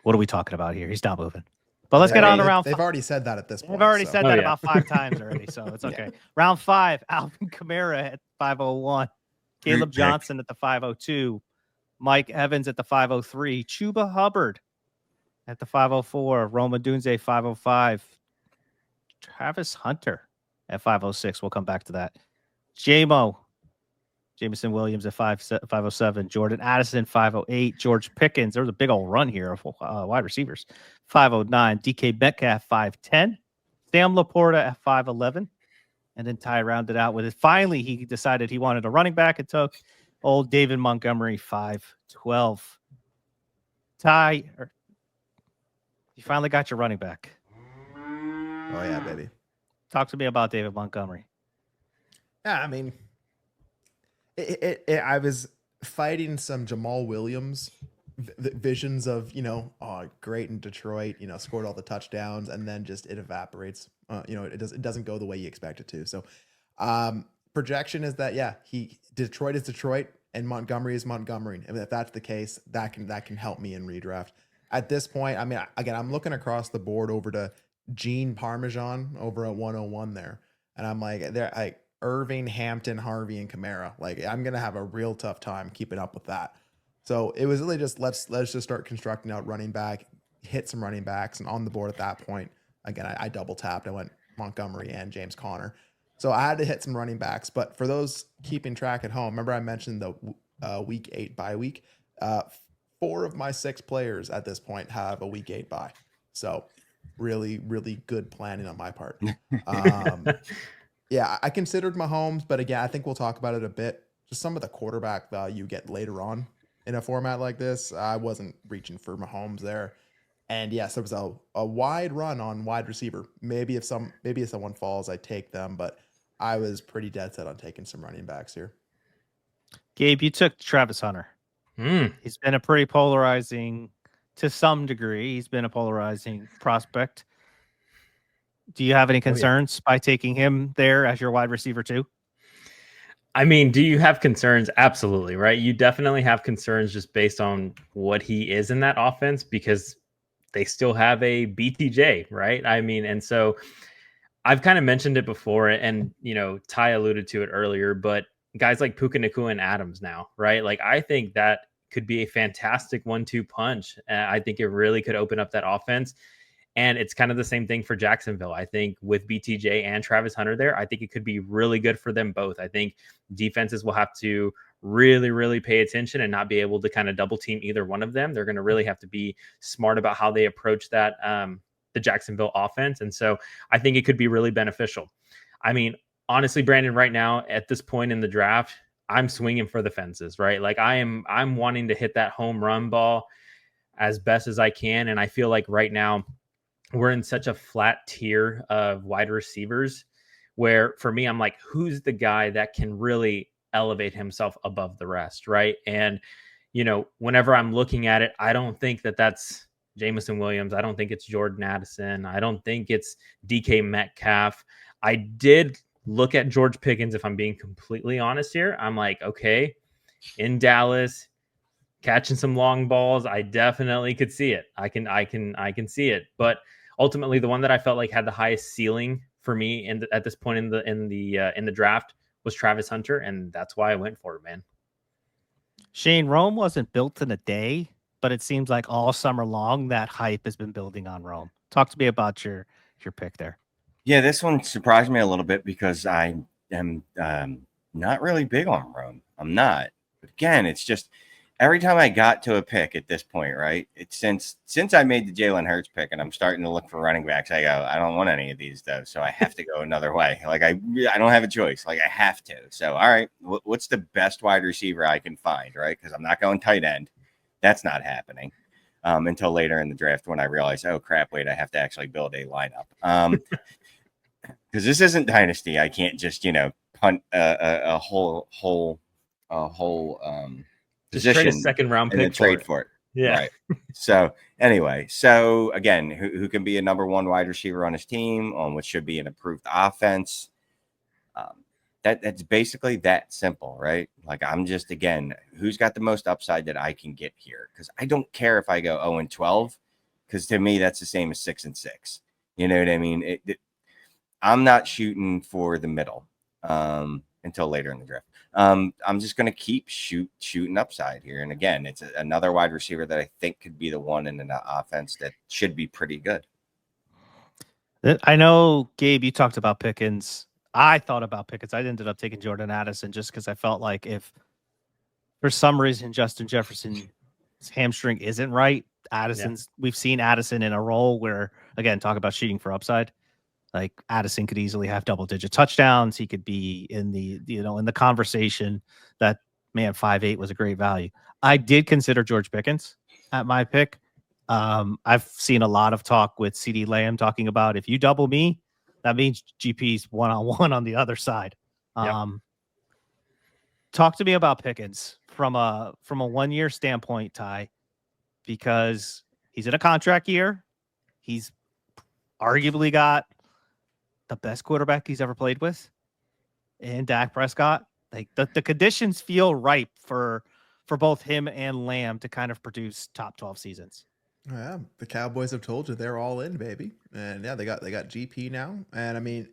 what are we talking about here? He's not moving. But let's get on to round 5. They've already said that at this point. They've already said that about 5 times already, so it's okay. Round 5, Alvin Kamara at 501, Caleb Johnson at the 502, Mike Evans at the 503, Chuba Hubbard at the 504, Roma Dunze 505, Travis Hunter at 506. We'll come back to that. Jameson Williams at 507, Jordan Addison 508, George Pickens. There was a big old run here of wide receivers. 509, DK Metcalf 510, Sam Laporta at 511, and then Ty rounded out with it. Finally, he decided he wanted a running back and took old David Montgomery 512. Ty, you finally got your running back. Oh yeah, baby. Talk to me about David Montgomery. Yeah, I mean, I was fighting some Jamal Williams visions of, great in Detroit, scored all the touchdowns, and then just it evaporates. It doesn't go the way you expect it to. So projection is that, Detroit is Detroit and Montgomery is Montgomery. And if that's the case, that can help me in redraft. At this point, I mean, again, I'm looking across the board over to Gene Parmesan over at 101 there. And I'm like, Irving, Hampton, Harvey, and Kamara. Like, I'm gonna have a real tough time keeping up with that. So it was really just let's just start constructing out running back, hit some running backs, and on the board at that point, again, I double tapped. I went Montgomery and James Conner. So I had to hit some running backs. But for those keeping track at home, remember I mentioned the week 8 bye week. 4 of my 6 players at this point have a week 8 bye. So really, really good planning on my part. Yeah, I considered Mahomes, but again, I think we'll talk about it a bit. Just some of the quarterback value you get later on in a format like this. I wasn't reaching for Mahomes there. And yes, there was a wide run on wide receiver. Maybe if someone falls, I take them, but I was pretty dead set on taking some running backs here. Gabe, you took Travis Hunter. He's been a pretty polarizing, to some degree, he's been a polarizing prospect. Do you have any concerns by taking him there as your wide receiver too? I mean, do you have concerns? Absolutely, right? You definitely have concerns just based on what he is in that offense because they still have a BTJ, right? I mean, and so I've kind of mentioned it before, and Ty alluded to it earlier, but guys like Puka Nacua and Adams now, right? Like, I think that could be a fantastic 1-2 punch. I think it really could open up that offense. And it's kind of the same thing for Jacksonville. I think with BTJ and Travis Hunter there, I think it could be really good for them both. I think defenses will have to really, really pay attention and not be able to kind of double team either one of them. They're going to really have to be smart about how they approach that, the Jacksonville offense. And so I think it could be really beneficial. I mean, honestly, Brandon, right now at this point in the draft, I'm swinging for the fences, right? Like I'm wanting to hit that home run ball as best as I can. And I feel like right now, we're in such a flat tier of wide receivers where for me, I'm like, who's the guy that can really elevate himself above the rest, right? And, whenever I'm looking at it, I don't think that that's Jameson Williams. I don't think it's Jordan Addison. I don't think it's DK Metcalf. I did look at George Pickens, if I'm being completely honest here. I'm like, okay, in Dallas, catching some long balls, I definitely could see it. I can see it. But ultimately, the one that I felt like had the highest ceiling for me at this point in the draft was Travis Hunter, and that's why I went for it, man. Shane, Rome wasn't built in a day, but it seems like all summer long that hype has been building on Rome. Talk to me about your pick there. Yeah, this one surprised me a little bit because I am not really big on Rome. I'm not. But again, it's just every time I got to a pick at this point, right? It's since I made the Jalen Hurts pick and I'm starting to look for running backs, I go, I don't want any of these though, so I have to go another way. Like I don't have a choice. Like I have to. So all right, what's the best wide receiver I can find, right? Because I'm not going tight end. That's not happening. Until later in the draft when I realized, oh crap, wait, I have to actually build a lineup. Because this isn't Dynasty. I can't just punt a whole Just trade a position second round and then pick trade for it. Yeah. Right. So anyway, so again, who can be a number one wide receiver on his team on what should be an improved offense? That's basically that simple, right? Like I'm just again, who's got the most upside that I can get here? Because I don't care if I go 0-12, because to me that's the same as 6-6. You know what I mean? I'm not shooting for the middle until later in the draft. I'm just going to keep shooting upside here. And again, it's another wide receiver that I think could be the one in an offense that should be pretty good. I know, Gabe, you talked about Pickens. I thought about Pickens. I ended up taking Jordan Addison just because I felt like if for some reason Justin Jefferson's hamstring isn't right, we've seen Addison in a role where, again, talk about shooting for upside. Like Addison could easily have double-digit touchdowns. He could be in the in the conversation that 5'8" was a great value. I did consider George Pickens at my pick. I've seen a lot of talk with CD Lamb talking about if you double me, that means GP's one-on-one on the other side. Yep. Talk to me about Pickens from a 1 year standpoint, Ty, because he's in a contract year. He's arguably got the best quarterback he's ever played with, and Dak Prescott. Like the conditions feel ripe for both him and Lamb to kind of produce top 12 seasons. Yeah, the Cowboys have told you they're all in, baby. And yeah, they got GP now. And I mean,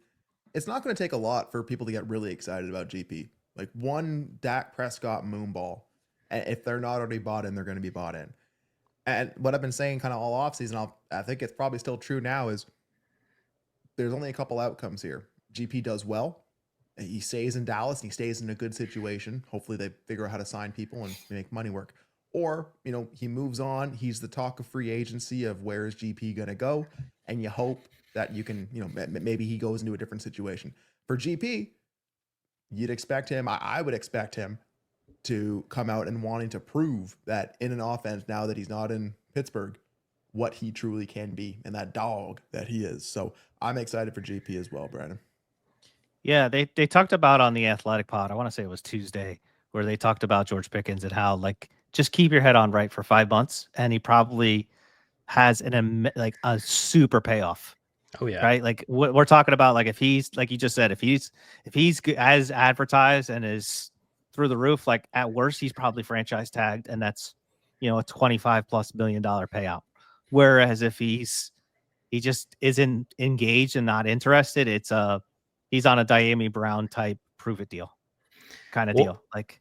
it's not going to take a lot for people to get really excited about GP. Like one Dak Prescott moonball. And if they're not already bought in, they're going to be bought in. And what I've been saying kind of all offseason, I think it's probably still true now, is there's only a couple outcomes here. GP does well. He stays in Dallas and he stays in a good situation. Hopefully they figure out how to sign people and make money work. Or, he moves on. He's the talk of free agency of where is GP going to go. And you hope that you can, maybe he goes into a different situation. For GP, you'd expect him, I would expect him to come out and wanting to prove that in an offense, now that he's not in Pittsburgh, what he truly can be and that dog that he is. So I'm excited for GP as well, Brandon. Yeah, they talked about on the Athletic Pod, I want to say it was Tuesday, where they talked about George Pickens and how just keep your head on right for 5 months, and he probably has a super payoff. Oh yeah. Right. Like we're talking about, like if he's like you just said, if he's as advertised and is through the roof, like at worst he's probably franchise tagged, and that's a $25+ million payout. Whereas if he just isn't engaged and not interested, he's on a Diami Brown type prove it deal kind of deal. Like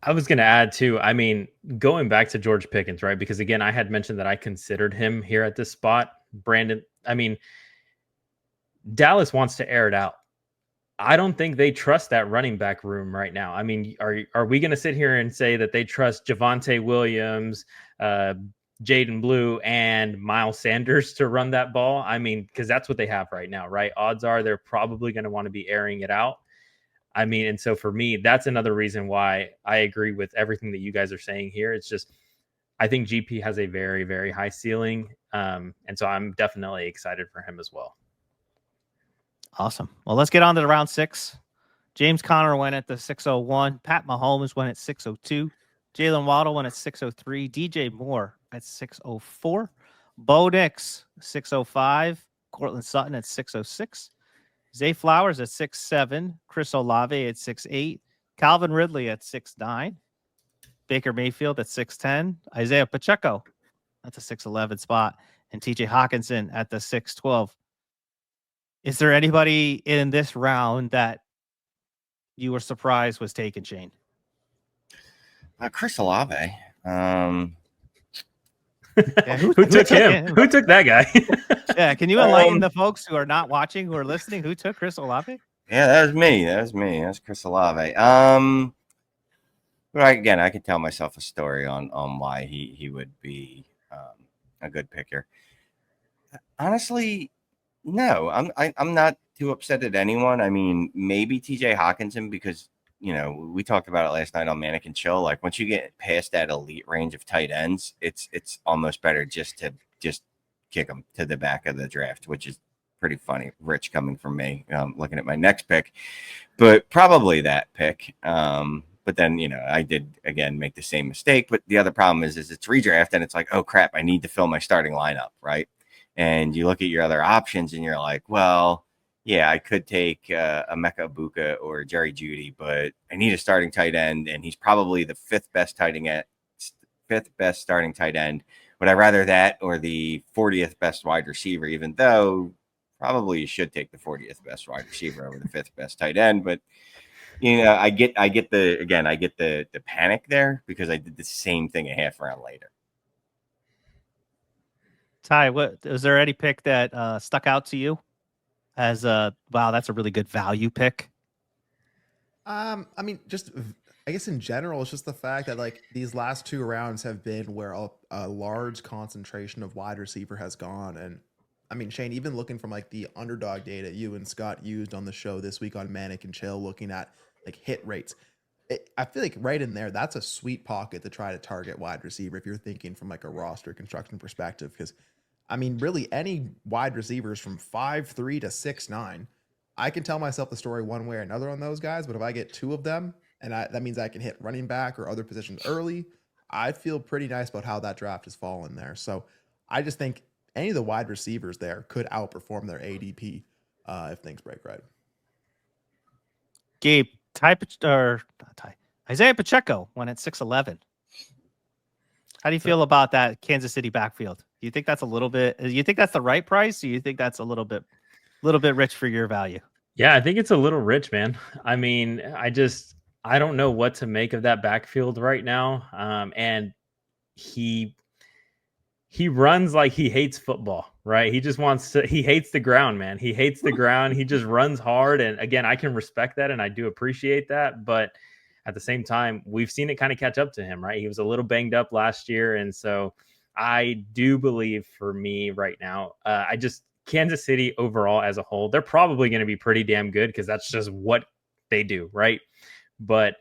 I was going to add too, I mean, going back to George Pickens, right? Because again, I had mentioned that I considered him here at this spot. Brandon, I mean, Dallas wants to air it out. I don't think they trust that running back room right now. I mean, are we going to sit here and say that they trust Javonte Williams, Jaden Blue, and Miles Sanders to run that ball? I mean, because that's what they have right now, right? Odds are they're probably going to want to be airing it out. I mean, and so for me, that's another reason why I agree with everything that you guys are saying here. It's just, I think GP has a very, very high ceiling. And so I'm definitely excited for him as well. Awesome. Well, let's get on to the round 6. James Conner went at the 601. Pat Mahomes went at 602. Jalen Waddle went at 603. DJ Moore at 604. Bo Nix, 605. Cortland Sutton at 606. Zay Flowers at 6'7", Chris Olave at 6'8", Calvin Ridley at 6'9", Baker Mayfield at 6'10", Isaiah Pacheco at the 6'11" spot, and TJ Hawkinson at the 6'12". Is there anybody in this round that you were surprised was taken, Shane? Chris Olave. Yeah, who took him? Who took that guy? Yeah, can you enlighten the folks who are not watching, who are listening, who took Chris Olave? Yeah, that was me. That's Chris Olave. But again, I could tell myself a story on why he would be a good picker. Honestly, no, I'm not too upset at anyone. I mean, maybe TJ Hawkinson, because we talked about it last night on Manic and Chill. Like, once you get past that elite range of tight ends, it's almost better just to kick them to the back of the draft, which is pretty funny. Rich coming from me, looking at my next pick, but probably that pick. But then, I did again make the same mistake. But the other problem is it's redraft, and it's like, oh crap, I need to fill my starting lineup, right? And you look at your other options, and you're like, well, yeah, I could take a Mecca Ibuka or Jerry Jeudy, but I need a starting tight end, and he's probably the fifth best starting tight end. Would I rather that or the 40th best wide receiver? Even though probably you should take the 40th best wide receiver over the fifth best tight end, but I get the panic there because I did the same thing a half round later. Ty, was there any pick that stuck out to you as wow, that's a really good value pick? I mean, just I guess in general, it's just the fact that like these last two rounds have been where a large concentration of wide receiver has gone. And I mean, Shane, even looking from like the underdog data you and Scott used on the show this week on Manic and Chill, looking at like hit rates, I feel like right in there, that's a sweet pocket to try to target wide receiver if you're thinking from like a roster construction perspective. Because I mean, really any wide receivers from 5'3" to 6'9", I can tell myself the story one way or another on those guys. But if I get two of them, and that means I can hit running back or other positions early, I feel pretty nice about how that draft has fallen there. So I just think any of the wide receivers there could outperform their ADP if things break right. Gabe, Isaiah Pacheco went at 6'11". How do you feel about that Kansas City backfield? Do you think that's a little bit? You think that's the right price? Or you think that's a little bit rich for your value? Yeah, I think it's a little rich, man. I mean, I don't know what to make of that backfield right now. And he runs like he hates football, right? He hates the ground, man. He hates the ground. He just runs hard. And again, I can respect that and I do appreciate that. But at the same time, we've seen it kind of catch up to him, right? He was a little banged up last year. And so I do believe for me right now, Kansas City overall as a whole, they're probably going to be pretty damn good because that's just what they do, right? But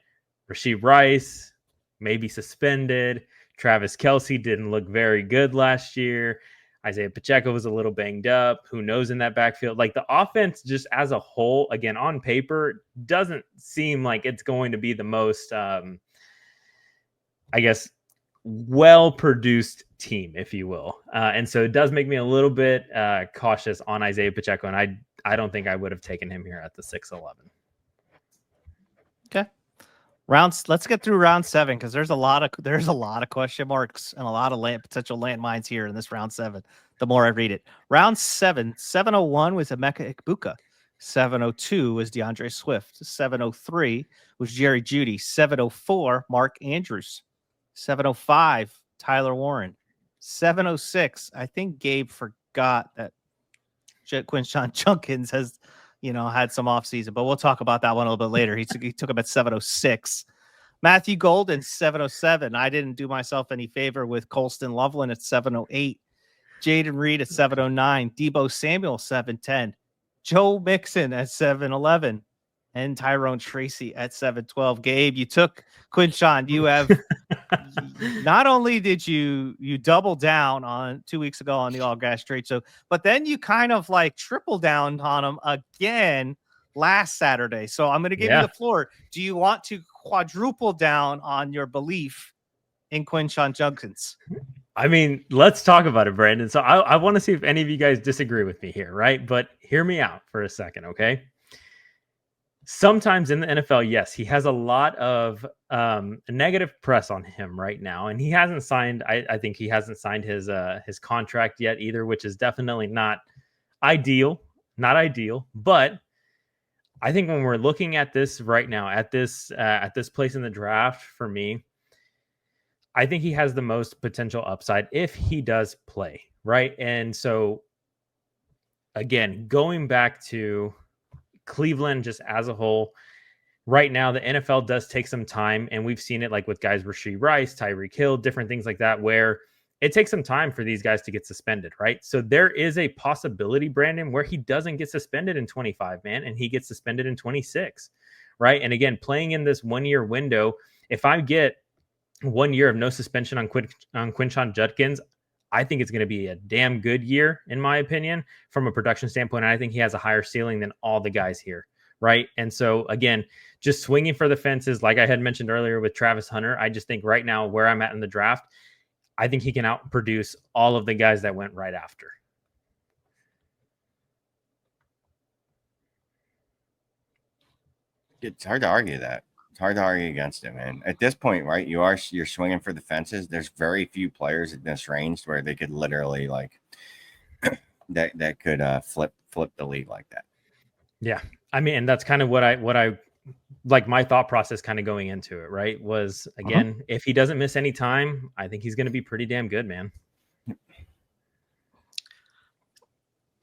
Rashee Rice may be suspended. Travis Kelce didn't look very good last year. Isaiah Pacheco was a little banged up. Who knows in that backfield? Like the offense just as a whole, again, on paper, doesn't seem like it's going to be the most, well-produced team, if you will. And so it does make me a little bit cautious on Isaiah Pacheco. And I don't think I would have taken him here at the 6'11". Okay. Let's get through round 7 because there's a lot of question marks and a lot of potential landmines here in this round 7. The more I read it, round 7, 701 was Emeka Egbuka, 702 was DeAndre Swift, 703 was Jerry Jeudy, 704 Mark Andrews, 705 Tyler Warren, 706. I think Gabe forgot that Quinshon Judkins has had some offseason, but we'll talk about that one a little bit later. He took him at 706. Matthew Golden, 707. I didn't do myself any favor with Colston Loveland at 708. Jaden Reed at 709. Debo Samuel, 710. Joe Mixon at 711. And Tyrone Tracy at 712. Gabe, you took Quinshon. You have not only did you double down on 2 weeks ago on the all gas trade, but then you kind of like triple down on him again last Saturday. So I'm going to give you the floor. Do you want to quadruple down on your belief in Quinshon Judkins? I mean, let's talk about it, Brandon. So I want to see if any of you guys disagree with me here, right? But hear me out for a second, okay? Sometimes in the NFL, yes, he has a lot of negative press on him right now, and he hasn't signed. I think he hasn't signed his contract yet either, which is definitely not ideal. But I think when we're looking at this right now, at this place in the draft, for me, I think he has the most potential upside if he does play, right? And so, again, going back to Cleveland just as a whole, right now the NFL does take some time, and we've seen it like with guys Rashee Rice, Tyreek Hill, different things like that, where it takes some time for these guys to get suspended, right? So there is a possibility, Brandon, where he doesn't get suspended in 25, man, and he gets suspended in 26, right? And again, playing in this 1 year window, if I get 1 year of no suspension on Quinshon Judkins, I think it's going to be a damn good year, in my opinion, from a production standpoint. And I think he has a higher ceiling than all the guys here, right? And so, again, just swinging for the fences, like I had mentioned earlier with Travis Hunter, I just think right now where I'm at in the draft, I think he can outproduce all of the guys that went right after. It's hard to argue that. It's hard to argue against it, man. At this point, right? You're swinging for the fences. There's very few players in this range where they could literally like that could flip the league like that. Yeah, I mean, and that's kind of what I like my thought process kind of going into it, right? Was again, if he doesn't miss any time, I think he's going to be pretty damn good, man.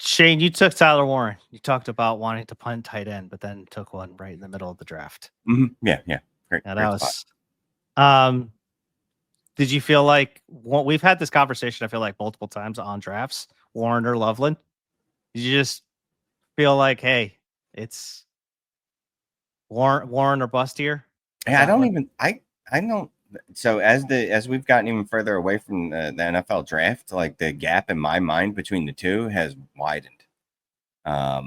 Shane, you took Tyler Warren. You talked about wanting to punt tight end, but then took one right in the middle of the draft. Yeah. Great, that great was. spot. Did you feel like we've had this conversation? I feel like multiple times on drafts, Warren or Loveland. Did you just feel like, hey, it's Warren or bust here? Yeah, I don't. So as we've gotten even further away from the NFL draft, like the gap in my mind between the two has widened. I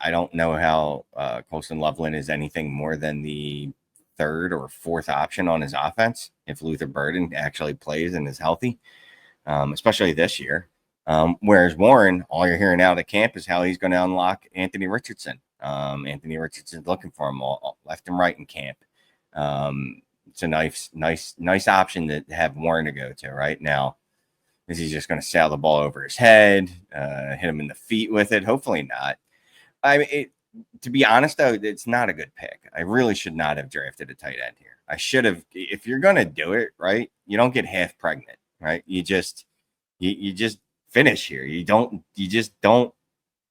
don't know how Colston Loveland is anything more than the third or fourth option on his offense if Luther Burden actually plays and is healthy, especially this year. Whereas Warren, all you're hearing out of camp is how he's going to unlock Anthony Richardson. Anthony Richardson's looking for him all left and right in camp. It's a nice option to have Warren to go to right now. Is he just going to sail the ball over his head, hit him in the feet with it? Hopefully not. I mean, to be honest, though, it's not a good pick. I really should not have drafted a tight end here. I should have. If you're going to do it, right, you don't get half pregnant, right? You just finish here. You just don't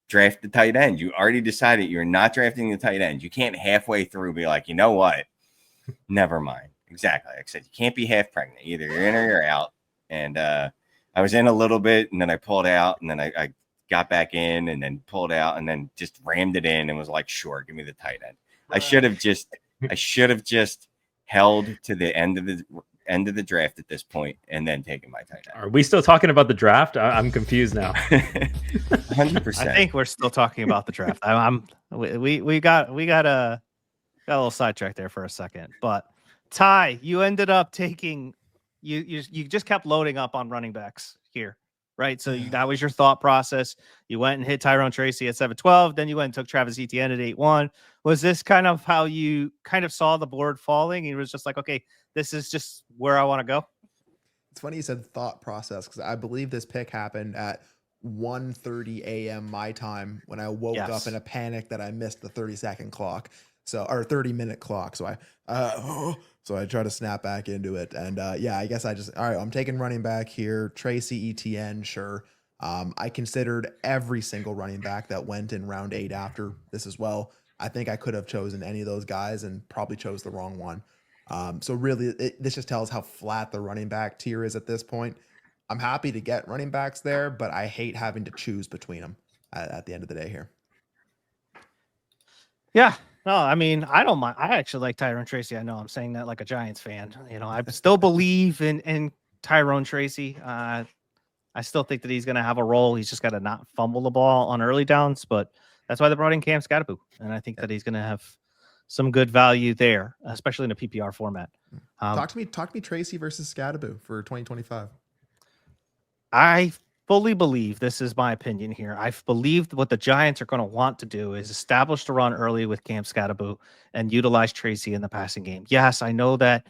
draft the tight end. You already decided you're not drafting the tight end. You can't halfway through be like, you know what? Never mind. Exactly. Like I said, you can't be half pregnant. Either you're in or you're out. And I was in a little bit, and then I pulled out, and then I got back in, and then pulled out, and then just rammed it in, and was like, "Sure, give me the tight end." I should have just held to the end of the draft at this point, and then taken my tight end. Are we still talking about the draft? I'm confused now. 100%. I think we're still talking about the draft. We got a little sidetracked there for a second, but Ty, you ended up taking you just kept loading up on running backs here, right? So that was your thought process. You went and hit Tyrone Tracy at 7-12, then you went and took Travis Etienne at 8-1. Was this kind of how you kind of saw the board falling? And it was just like, okay, this is just where I want to go. It's funny you said thought process, because I believe this pick happened at 1:30 a.m. my time when I woke up in a panic that I missed the 30-second clock. So, or 30-minute clock. So I try to snap back into it. And yeah, I guess all right, I'm taking running back here. Tracy Etienne, sure. I considered every single running back that went in round 8 after this as well. I think I could have chosen any of those guys and probably chose the wrong one. So really, this just tells how flat the running back tier is at this point. I'm happy to get running backs there, but I hate having to choose between them at the end of the day here. Yeah. No, I mean, I don't mind. I actually like Tyrone Tracy. I know I'm saying that like a Giants fan. You know, I still believe in Tyrone Tracy. I still think that he's going to have a role. He's just got to not fumble the ball on early downs, but that's why they brought in Cam Scatterbo. And I think that he's going to have some good value there, especially in a PPR format. Talk to me Tracy versus Scatterbo for 2025. I fully believe, this is my opinion here, I believe what the Giants are going to want to do is establish the run early with Cam Scatterbo and utilize Tracy in the passing game. Yes, I know that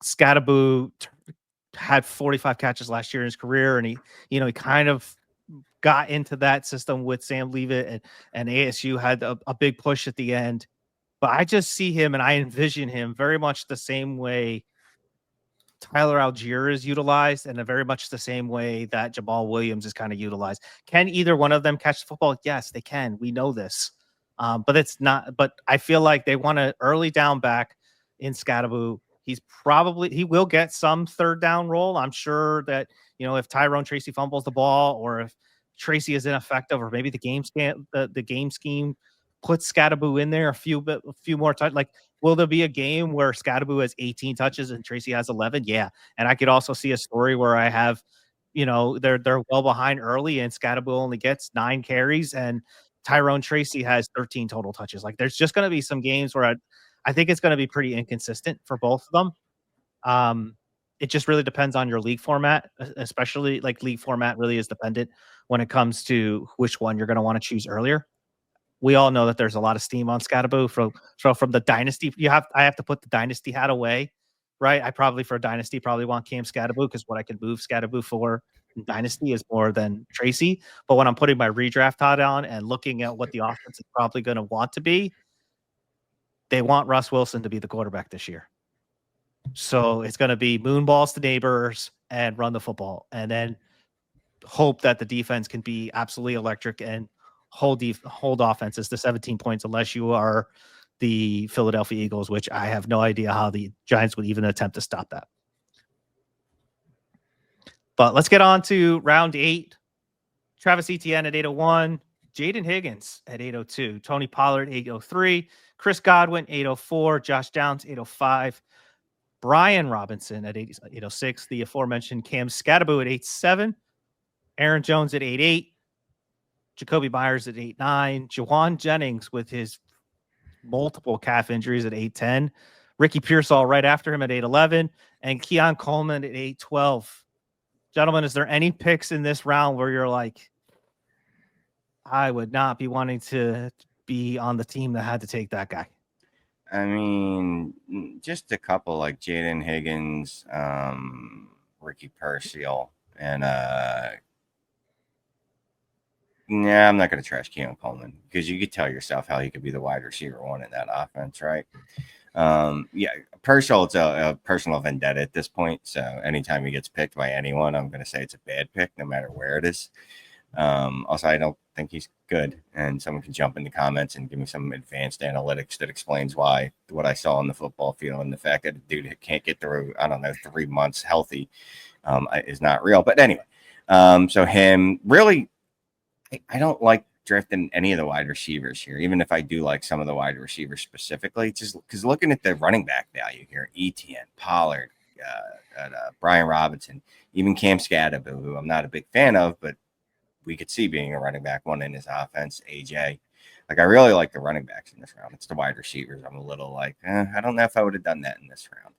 Scatterbo had 45 catches last year in his career, and he kind of got into that system with Sam Leavitt, and ASU had a big push at the end. But I just see him, and I envision him very much the same way Tyler Algier is utilized and in very much the same way that Jamal Williams is kind of utilized. Can either one of them catch the football? Yes, they can. We know this. But it's not, but I feel like they want to early down back in Scadaboo. He will get some third down role. I'm sure that, if Tyrone Tracy fumbles the ball or if Tracy is ineffective or maybe the game scheme puts Scadaboo in there a few more times. Like, will there be a game where Scadaboo has 18 touches and Tracy has 11? Yeah. And I could also see a story where I have, they're well behind early and Scadaboo only gets 9 carries and Tyrone Tracy has 13 total touches. Like, there's just going to be some games where I think it's going to be pretty inconsistent for both of them. It just really depends on your league format, especially like league format really is dependent when it comes to which one you're going to want to choose earlier. We all know that there's a lot of steam on Scadaboo from the Dynasty. I have to put the Dynasty hat away, right? I probably for Dynasty probably want Cam Scadaboo because what I can move Scadaboo for in Dynasty is more than Tracy. But when I'm putting my redraft hat on and looking at what the offense is probably going to want to be, they want Russ Wilson to be the quarterback this year. So it's going to be moonballs to neighbors and run the football, and then hope that the defense can be absolutely electric and hold offenses to 17 points unless you are the Philadelphia Eagles, which I have no idea how the Giants would even attempt to stop that. But let's get on to round 8. Travis Etienne at 801, Jaden Higgins at 802, Tony Pollard 803, Chris Godwin 804, Josh Downs 805, Brian Robinson at 806, the aforementioned Cam Scadaboo at 87, Aaron Jones at 88, Jacoby Myers at 89, Jawan Jennings with his multiple calf injuries at 810, Ricky Pearsall right after him at 811, and Keon Coleman at 812. Gentlemen, is there any picks in this round where you're like, I would not be wanting to be on the team that had to take that guy? I mean, just a couple like Jaden Higgins, Ricky Pearsall, and I'm not going to trash Keon Coleman because you could tell yourself how he could be the wide receiver 1 in that offense, right? Pearsall, it's a personal vendetta at this point. So anytime he gets picked by anyone, I'm going to say it's a bad pick, no matter where it is. Also, I don't think he's good, and someone can jump in the comments and give me some advanced analytics that explains why what I saw on the football field and the fact that a dude can't get through, 3 months healthy is not real. But anyway, so him really, I don't like drafting any of the wide receivers here, even if I do like some of the wide receivers specifically, just because looking at the running back value here, Etienne, Pollard, Brian Robinson, even Cam Scadaboo, who I'm not a big fan of, but we could see being a running back 1 in his offense, AJ. Like, I really like the running backs in this round. It's the wide receivers. I'm a little like, I don't know if I would have done that in this round.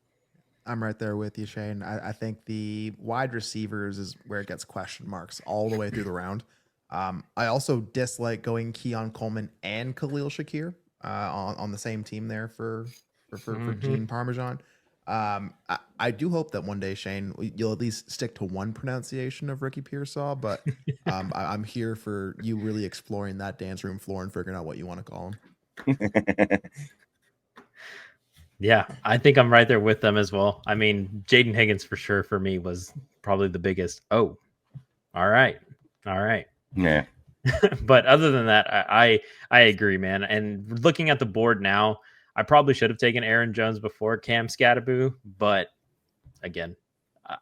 I'm right there with you, Shane. I think the wide receivers is where it gets question marks all the way through the round. I also dislike going Keon Coleman and Khalil Shakir on the same team there for Gene Parmesan. I do hope that one day, Shane, you'll at least stick to one pronunciation of Ricky Pearsall, but I'm here for you really exploring that dance room floor and figuring out what you want to call him. Yeah, I think I'm right there with them as well. I mean, Jaden Higgins for sure for me was probably the biggest. Oh, all right. Yeah. But other than that, I agree, man. And looking at the board now, I probably should have taken Aaron Jones before Cam Scadaboo, but again,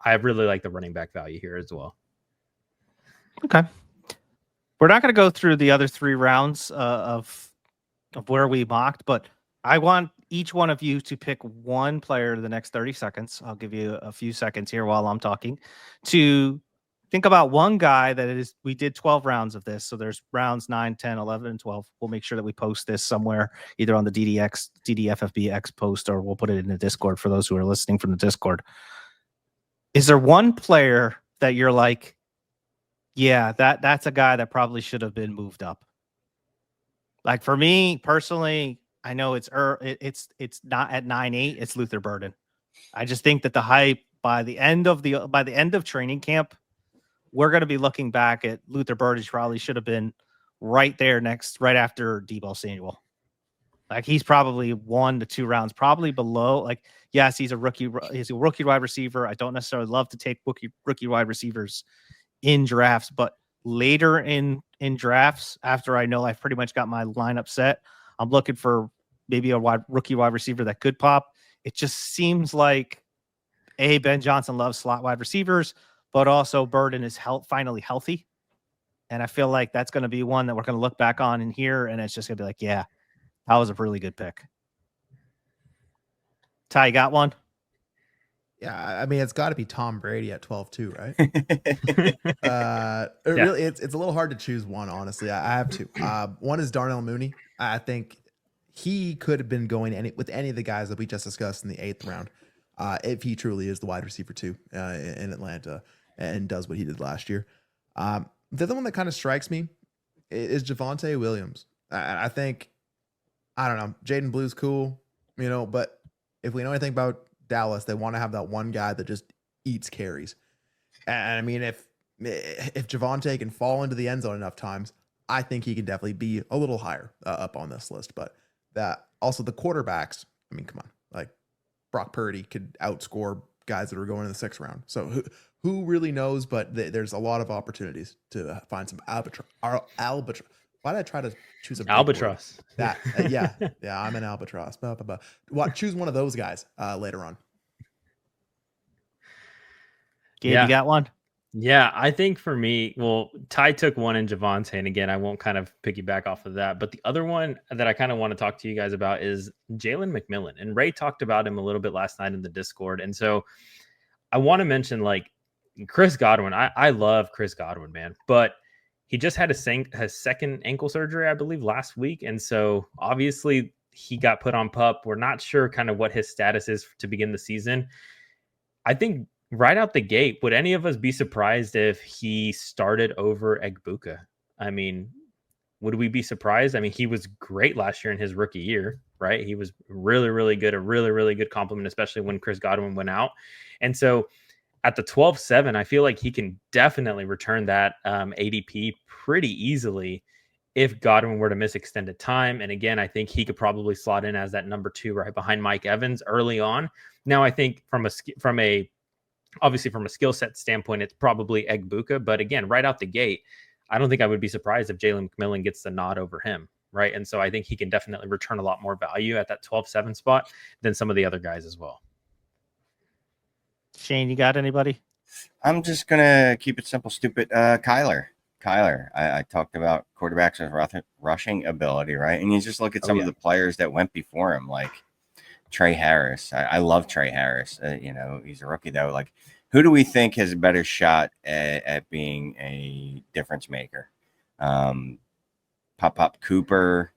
I really like the running back value here as well. Okay. We're not going to go through the other 3 rounds of where we mocked, but I want each one of you to pick one player in the next 30 seconds. I'll give you a few seconds here while I'm talking to think about one guy that is, we did 12 rounds of this. So there's rounds 9, 10, 11, and 12. We'll make sure that we post this somewhere, either on the DDFFBX post, or we'll put it in the Discord for those who are listening from the Discord. Is there one player that you're like, yeah, that's a guy that probably should have been moved up? Like for me personally, I know it's not at 9-8, it's Luther Burden. I just think that the hype by the end of training camp, we're going to be looking back at Luther Burden probably should have been right there right after Deebo Samuel. Like he's probably 1 to 2 rounds, probably below. Like, yes, he's a rookie wide receiver. I don't necessarily love to take rookie wide receivers in drafts, but later in drafts, after I know I've pretty much got my lineup set, I'm looking for maybe a rookie wide receiver that could pop. It just seems like Ben Johnson loves slot wide receivers, but also Burden is finally healthy. And I feel like that's going to be one that we're going to look back on in here, and it's just going to be like, yeah, that was a really good pick. Ty, you got one? Yeah, I mean, it's got to be Tom Brady at 12 too, right? Yeah. Really, it's a little hard to choose one, honestly. I have two. One is Darnell Mooney. I think he could have been going with any of the guys that we just discussed in the 8th round, if he truly is the wide receiver 2 in Atlanta and does what he did last year. The other one that kind of strikes me is Javonte Williams. I think, I don't know, Jaden Blue's cool, but if we know anything about Dallas, they want to have that one guy that just eats carries. And I mean, if Javonte can fall into the end zone enough times, I think he can definitely be a little higher up on this list. But that also the quarterbacks, I mean, come on, like Brock Purdy could outscore guys that are going in the 6th round. So who really knows? But there's a lot of opportunities to find some albatross. Why did I try to choose a albatross? That yeah, I'm an albatross. Choose one of those guys later on. Gabe, you got one? Yeah, I think for me, well, Ty took one in Javonte, and again, I won't kind of piggyback off of that. But the other one that I kind of want to talk to you guys about is Jalen McMillan. And Ray talked about him a little bit last night in the Discord. And so I want to mention like Chris Godwin. I love Chris Godwin, man. But he just had his second ankle surgery, I believe, last week. And so obviously he got put on PUP. We're not sure kind of what his status is to begin the season. I think right out the gate, would any of us be surprised if he started over Egbuka? I mean, would we be surprised? I mean, he was great last year in his rookie year, right? He was really, really good, a really, really good compliment, especially when Chris Godwin went out. And so at the 12-7, I feel like he can definitely return that ADP pretty easily if Godwin were to miss extended time. And again, I think he could probably slot in as that number 2 right behind Mike Evans early on. Now, I think obviously from a skill set standpoint, it's probably Egbuka. But again, right out the gate, I don't think I would be surprised if Jalen McMillan gets the nod over him, right? And so I think he can definitely return a lot more value at that 12-7 spot than some of the other guys as well. Shane, you got anybody? I'm just gonna keep it simple, stupid. Kyler. I talked about quarterbacks with rushing ability, right? And you just look at some of the players that went before him, like Trey Harris. I love Trey Harris. He's a rookie though. Like, who do we think has a better shot at being a difference maker? Pop Cooper,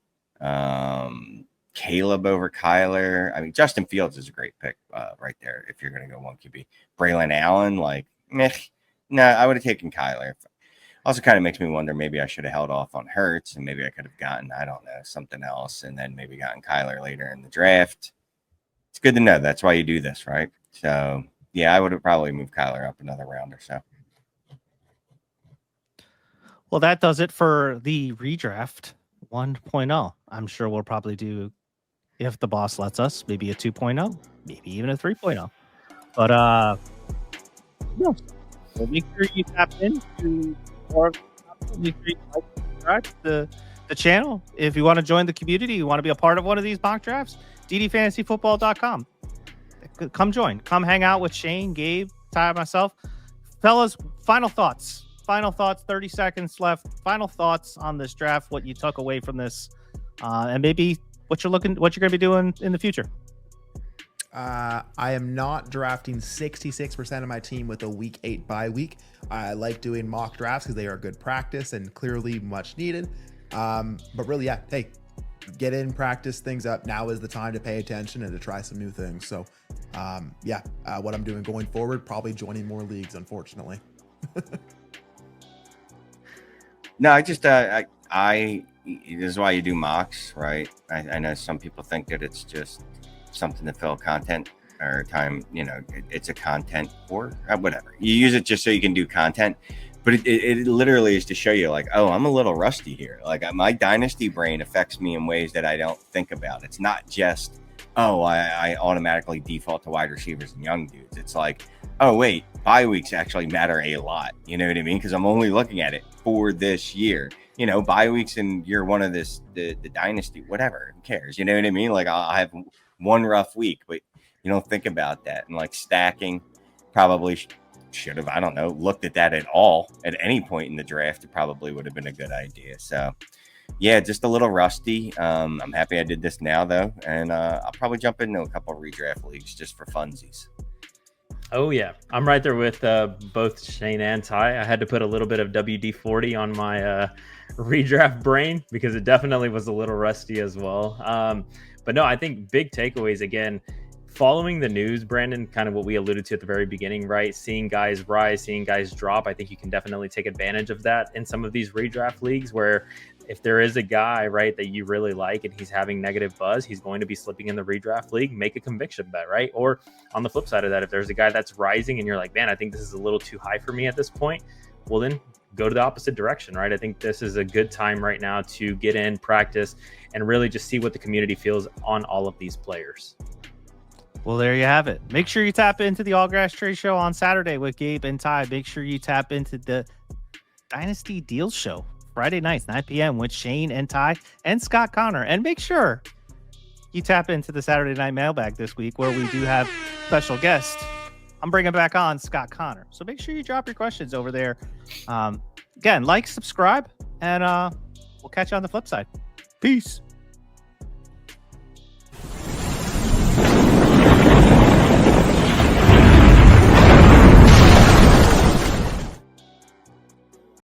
Caleb over Kyler. I mean, Justin Fields is a great pick right there if you're going to go 1 QB. Braylon Allen, like, I would have taken Kyler. Also kind of makes me wonder, maybe I should have held off on Hurts and maybe I could have gotten, I don't know, something else and then maybe gotten Kyler later in the draft. It's good to know. That's why you do this, right? So, yeah, I would have probably moved Kyler up another round or so. Well, that does it for the redraft 1.0. I'm sure we'll probably do, if the boss lets us, maybe a 2.0, maybe even a 3.0. But so make sure you tap into more of the channel. If you want to join the community, you want to be a part of one of these mock drafts, ddfantasyfootball.com. Come join. Come hang out with Shane, Gabe, Ty, myself. Fellas, final thoughts. 30 seconds left. Final thoughts on this draft, what you took away from this, and maybe what you're going to be doing in the future. I am not drafting 66% of my team with a week 8 bye week. I like doing mock drafts because they are good practice and clearly much needed. But really, yeah, hey, get in, practice things up. Now is the time to pay attention and to try some new things. So, what I'm doing going forward, probably joining more leagues, unfortunately. No, I just, this is why you do mocks, right? I know some people think that it's just something to fill content or time, it's a content or whatever. You use it just so you can do content. But it literally is to show you, like, oh, I'm a little rusty here. Like, my dynasty brain affects me in ways that I don't think about. It's not just, oh, I automatically default to wide receivers and young dudes. It's like, oh, wait, bye weeks actually matter a lot. You know what I mean? Because I'm only looking at it for this year. You know, bye weeks in year one of the dynasty, whatever, who cares? You know what I mean? Like, I'll have one rough week, but you don't think about that. And like stacking, probably should have, I don't know, looked at that at all at any point in the draft. It probably would have been a good idea. So yeah, just a little rusty. I'm happy I did this now though, and I'll probably jump into a couple of redraft leagues just for funsies. Oh yeah, I'm right there with both Shane and Ty. I had to put a little bit of WD-40 on my redraft brain because it definitely was a little rusty as well. But no, I think big takeaways again. Following the news, Brandon, kind of what we alluded to at the very beginning, right? Seeing guys rise, seeing guys drop. I think you can definitely take advantage of that in some of these redraft leagues where if there is a guy, right, that you really like and he's having negative buzz, he's going to be slipping in the redraft league, make a conviction bet, right? Or on the flip side of that, if there's a guy that's rising and you're like, man, I think this is a little too high for me at this point, well, then go to the opposite direction, right? I think this is a good time right now to get in, practice, and really just see what the community feels on all of these players. Well, there you have it. Make sure you tap into the All Grass Trade Show on Saturday with Gabe and Ty. Make sure you tap into the Dynasty Deals Show Friday nights, 9 p.m. with Shane and Ty and Scott Connor. And make sure you tap into the Saturday Night Mailbag this week where we do have special guest. I'm bringing back on Scott Connor. So make sure you drop your questions over there. Again, like, subscribe, and we'll catch you on the flip side. Peace.